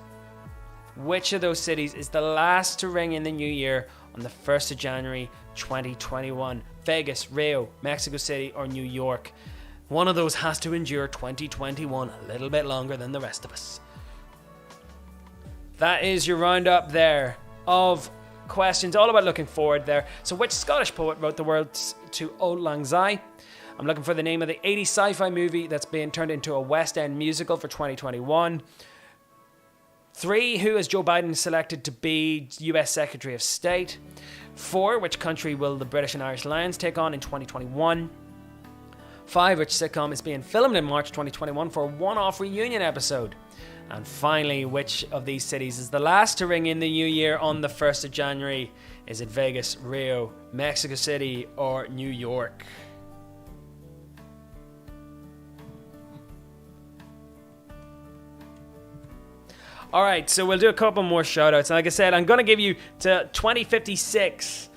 Which of those cities is the last to ring in the new year on the 1st of January 2021? Vegas, Rio, Mexico City, or New York? One of those has to endure 2021 a little bit longer than the rest of us. That is your roundup there of questions, all about looking forward there. So which Scottish poet wrote the words to Auld Lang Syne? I'm looking for the name of the 80s sci-fi movie that's being turned into a West End musical for 2021. 3, who has Joe Biden selected to be US Secretary of State? 4, which country will the British and Irish Lions take on in 2021? 5, which sitcom is being filmed in March 2021 for a one-off reunion episode? And finally, which of these cities is the last to ring in the new year on the 1st of January? Is it Vegas, Rio, Mexico City, or New York? All right, so we'll do a couple more shout-outs. And like I said, I'm going to give you to 2056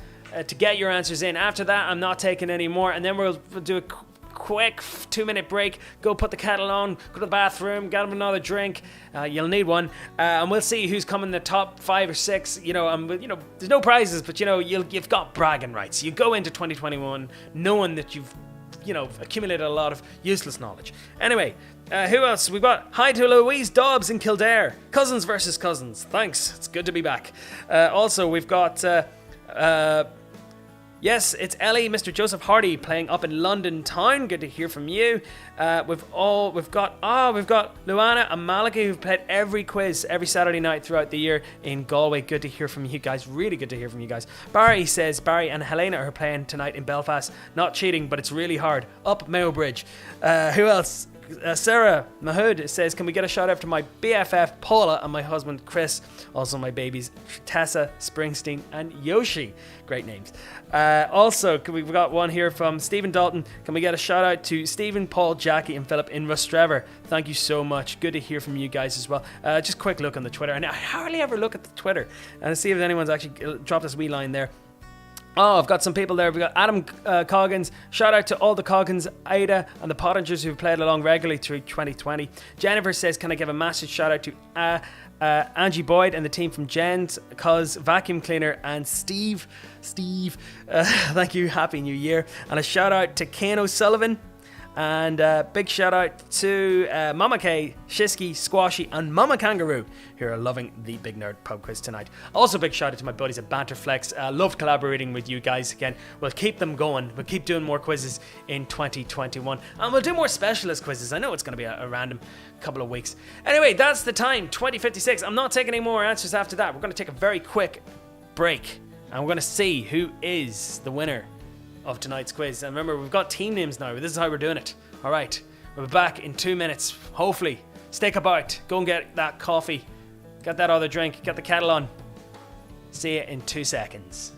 to get your answers in. After that, I'm not taking any more. And then we'll do a quick 2-minute break, go put the kettle on, go to the bathroom, get him another drink. You'll need one, and we'll see who's coming in the top 5 or 6. There's no prizes, but you've got bragging rights. You go into 2021 knowing that you've accumulated a lot of useless knowledge. Anyway, who else? We've got hi to Louise Dobbs in Kildare. Cousins versus cousins. Thanks. It's good to be back. Also, we've got yes, it's Ellie, Mr. Joseph Hardy playing up in London town. Good to hear from you. We've got Luana and Maliki who've played every quiz every Saturday night throughout the year in Galway. Good to hear from you guys. Really good to hear from you guys. Barry says Barry and Helena are playing tonight in Belfast. Not cheating, but it's really hard. Up Mayo Bridge. Who else? Sarah Mahood says, can we get a shout out to my BFF Paula and my husband Chris, also my babies Tessa, Springsteen and Yoshi. Great names. Also, we've got one here from Stephen Dalton. Can we get a shout out to Stephen, Paul, Jackie and Philip in Rostrevor? Thank you so much. Good to hear from you guys as well. Just a quick look on the Twitter, and I hardly ever look at the Twitter and see if anyone's actually dropped us a wee line there. Oh, I've got some people there. We've got Adam Coggins. Shout out to all the Coggins, Ada, and the Pottingers who've played along regularly through 2020. Jennifer says, can I give a massive shout out to Angie Boyd and the team from Jen's, Cuz, Vacuum Cleaner, and Steve. Thank you. Happy New Year. And a shout out to Kane O'Sullivan. And big shout out to Mama K, Shisky, Squashy, and Mama Kangaroo, who are loving the Big Nerd Pub Quiz tonight. Also, big shout out to my buddies at Banterflex. Loved collaborating with you guys again. We'll keep them going. We'll keep doing more quizzes in 2021. And we'll do more specialist quizzes. I know it's going to be a random couple of weeks. Anyway, that's the time, 2056. I'm not taking any more answers after that. We're going to take a very quick break. And we're going to see who is the winner of tonight's quiz. And remember, we've got team names now. This is how we're doing it. All right, we'll be back in 2 minutes. Hopefully, stick about. Go and get that coffee. Get that other drink. Get the kettle on. See you in 2 seconds.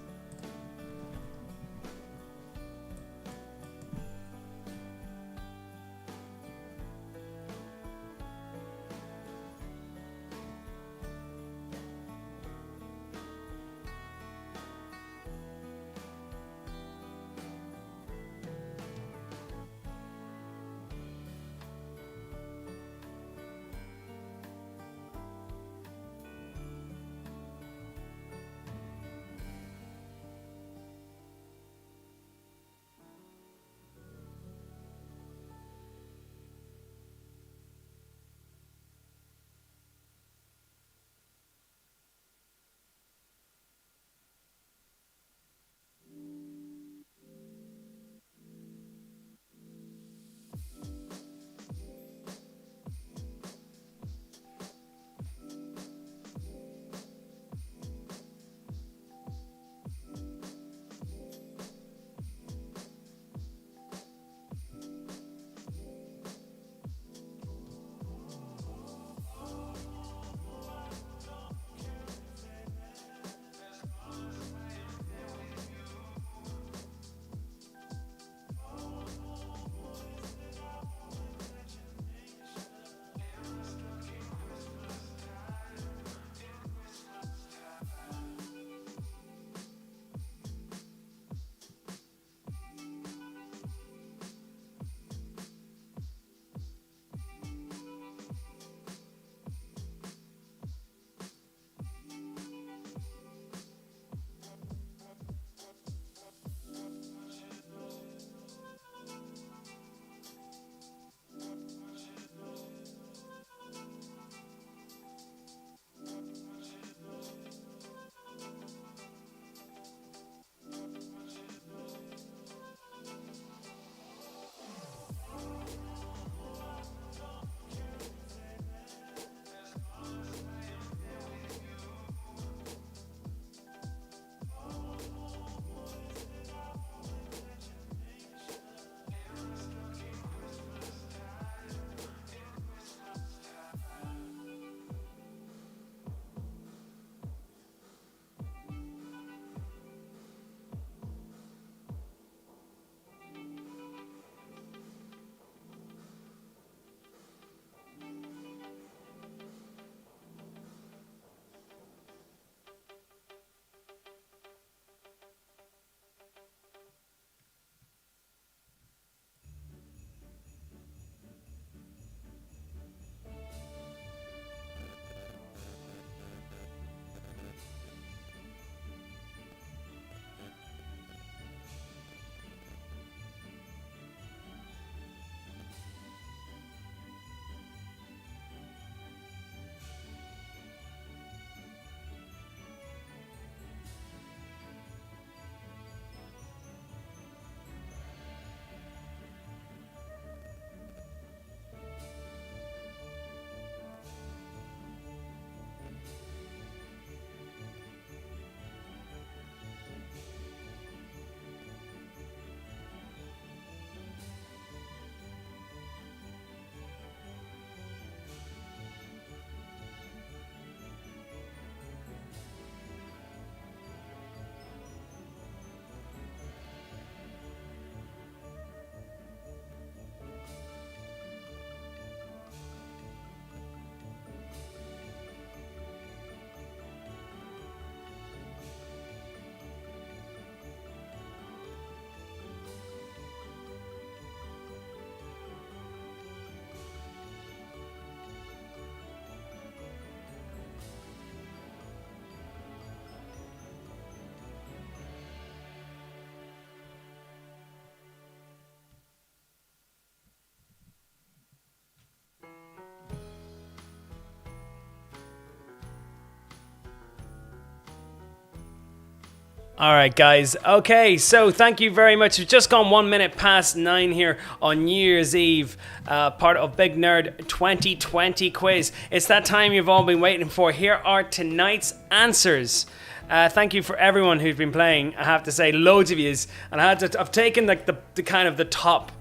All right, guys. Okay, so thank you very much. We've just gone 1 minute past 9 here on New Year's Eve, part of Big Nerd 2020 quiz. It's that time you've all been waiting for. Here are tonight's answers. Thank you for everyone who's been playing. I have to say, loads of yous, and I've taken like the kind of the top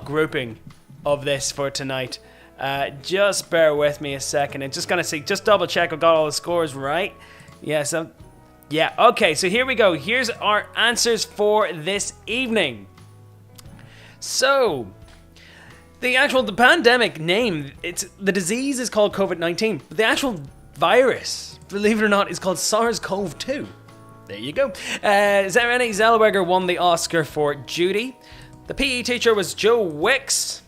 grouping of this for tonight. Just bear with me a second. I'm just gonna see, just double check I've got all the scores right. Yes. Yeah, okay, so here we go. Here's our answers for this evening. So, the pandemic name, the disease is called COVID-19, but the actual virus, believe it or not, is called SARS-CoV-2. There you go. Renee Zellweger won the Oscar for Judy. The PE teacher was Joe Wicks.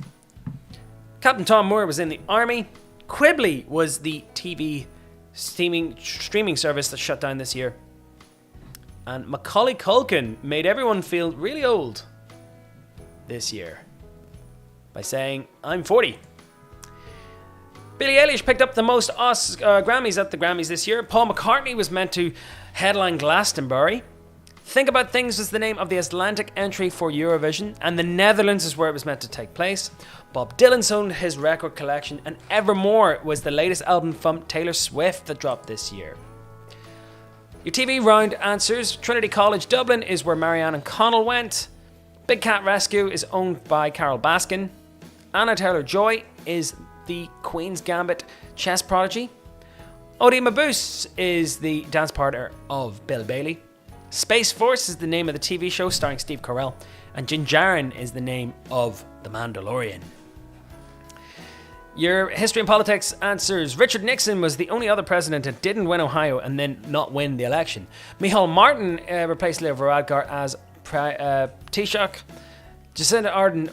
Captain Tom Moore was in the army. Quibbly was the TV streaming service that shut down this year. And Macaulay Culkin made everyone feel really old this year by saying, I'm 40. Billie Eilish picked up the most Grammys at the Grammys this year. Paul McCartney was meant to headline Glastonbury. Think About Things was the name of the Icelandic entry for Eurovision, and the Netherlands is where it was meant to take place. Bob Dylan sold his record collection, and Evermore was the latest album from Taylor Swift that dropped this year. Your TV round answers. Trinity College Dublin is where Marianne and Connell went. Big Cat Rescue is owned by Carol Baskin. Anna Taylor-Joy is the Queen's Gambit chess prodigy. Odie Mabuse is the dance partner of Bill Bailey. Space Force is the name of the TV show starring Steve Carell. And Jinjarin is the name of The Mandalorian. Your history and politics answers. Richard Nixon was the only other president that didn't win Ohio and then not win the election. Micheál Martin replaced Leo Varadkar as Taoiseach. Jacinda Ardern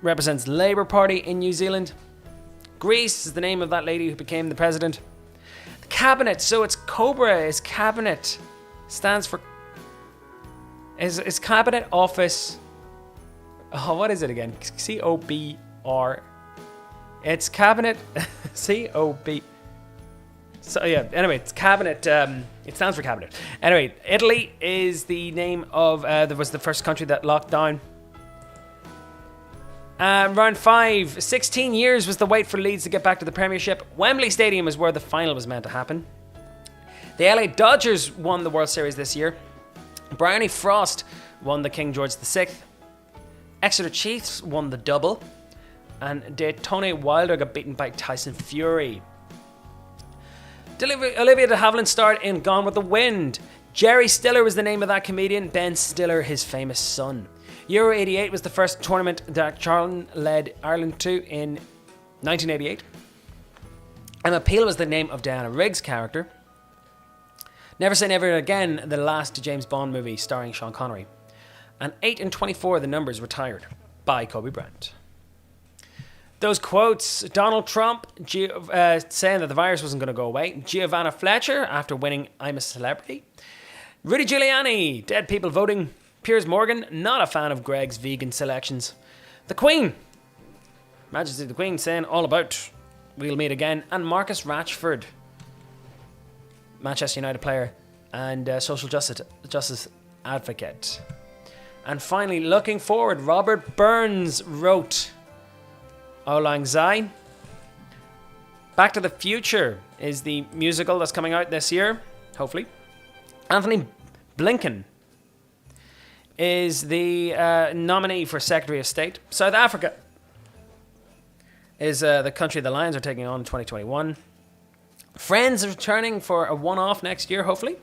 represents Labour Party in New Zealand. Greece is the name of that lady who became the president. The cabinet, so it's COBRA, is cabinet, stands for is cabinet office. Oh, what is it again? COBR. It's cabinet. COB. So yeah. Anyway, it's cabinet. It stands for cabinet. Anyway, Italy is the name of. That was the first country that locked down. Round 5. 16 years was the wait for Leeds to get back to the Premiership. Wembley Stadium is where the final was meant to happen. The LA Dodgers won the World Series this year. Bryony Frost won the King George VI. Exeter Chiefs won the double. And Daytona Wilder got beaten by Tyson Fury. Olivia de Havilland starred in Gone with the Wind. Jerry Stiller was the name of that comedian. Ben Stiller, his famous son. Euro 88 was the first tournament that Charlton led Ireland to in 1988. Emma Peel was the name of Diana Rigg's character. Never Say Never Again, the last James Bond movie starring Sean Connery. And 8 and 24, the numbers retired by Kobe Bryant. Those quotes, Donald Trump saying that the virus wasn't going to go away. Giovanna Fletcher after winning I'm a Celebrity. Rudy Giuliani, dead people voting. Piers Morgan, not a fan of Greg's vegan selections. The Queen, Majesty the Queen saying all about we'll meet again. And Marcus Rashford, Manchester United player and social justice advocate. And finally, looking forward, Robert Burns wrote Auld Lang Syne. Back to the Future is the musical that's coming out this year, hopefully. Anthony Blinken is the nominee for Secretary of State. South Africa is the country the Lions are taking on in 2021. Friends are returning for a one-off next year, hopefully.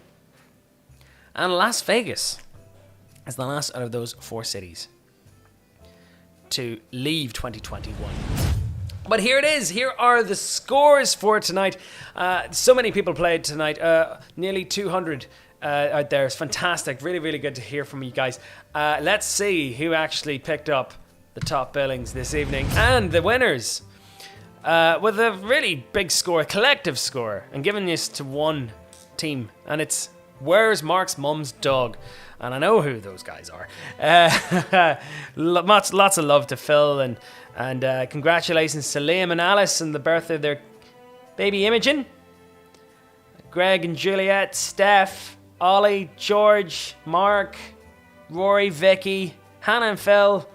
And Las Vegas is the last out of those 4 cities to leave 2021. But here it is. Here are the scores for tonight. So many people played tonight. Nearly 200 out there. It's fantastic. Really, really good to hear from you guys. Let's see who actually picked up the top billings this evening. And the winners with a really big score, collective score, and giving this to one team. And it's Where's Mark's Mum's Dog? And I know who those guys are. Lots of love to Phil and congratulations to Liam and Alice on the birth of their baby Imogen. Greg and Juliet, Steph, Ollie, George, Mark, Rory, Vicky, Hannah and Phil,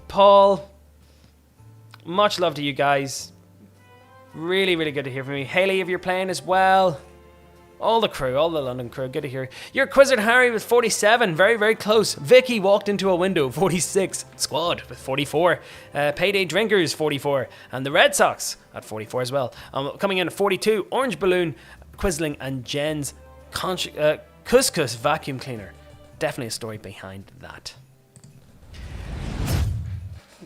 Paul. Much love to you guys. Really, really good to hear from you. Haley, if you're playing as well. All the crew, all the London crew, good to hear. Your Quizzard Harry with 47, very, very close. Vicky walked into a window, 46. Squad with 44. Payday Drinkers, 44. And the Red Sox at 44 as well. Coming in at 42, Orange Balloon, Quizzling, and Jen's Couscous Vacuum Cleaner. Definitely a story behind that.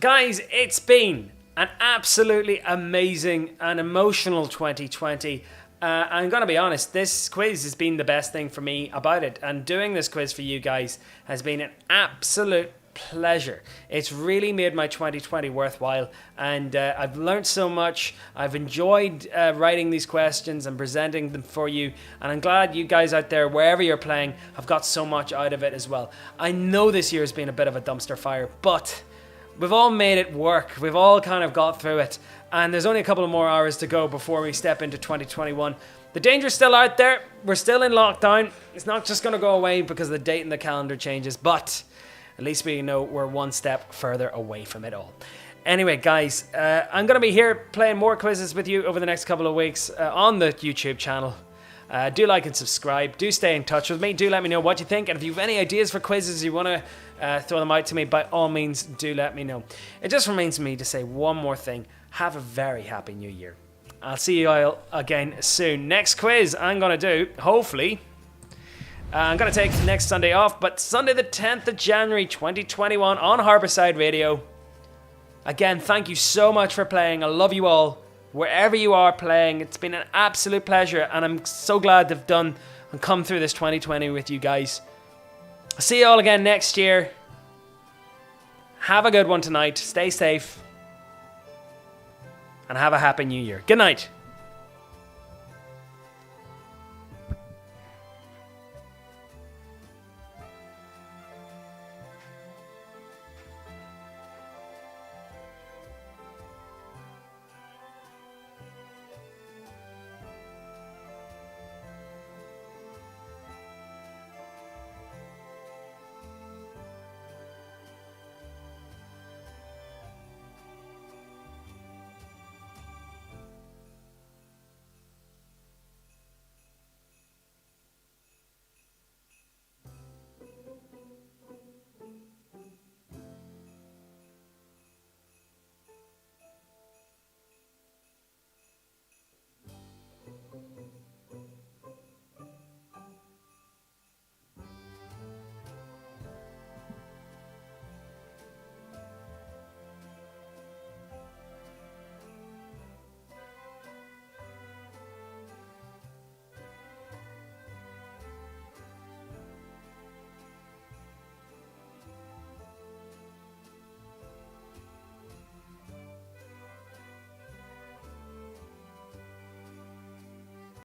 Guys, it's been an absolutely amazing and emotional 2020. I'm going to be honest, this quiz has been the best thing for me about it. And doing this quiz for you guys has been an absolute pleasure. It's really made my 2020 worthwhile. And I've learned so much. I've enjoyed writing these questions and presenting them for you. And I'm glad you guys out there, wherever you're playing, have got so much out of it as well. I know this year has been a bit of a dumpster fire, but we've all made it work. We've all kind of got through it. And there's only a couple of more hours to go before we step into 2021. The danger's still out there. We're still in lockdown. It's not just going to go away because the date and the calendar changes. But at least we know we're one step further away from it all. Anyway, guys, I'm going to be here playing more quizzes with you over the next couple of weeks on the YouTube channel. Do like and subscribe. Do stay in touch with me. Do let me know what you think. And if you have any ideas for quizzes you want to throw them out to me, by all means, do let me know. It just remains me to say one more thing. Have a very happy new year. I'll see you all again soon. Next quiz I'm going to do, hopefully, I'm going to take next Sunday off, but Sunday the 10th of January 2021 on Harbourside Radio. Again, thank you so much for playing. I love you all. Wherever you are playing, it's been an absolute pleasure, and I'm so glad to have done and come through this 2020 with you guys. I'll see you all again next year. Have a good one tonight. Stay safe. And have a happy new year. Good night.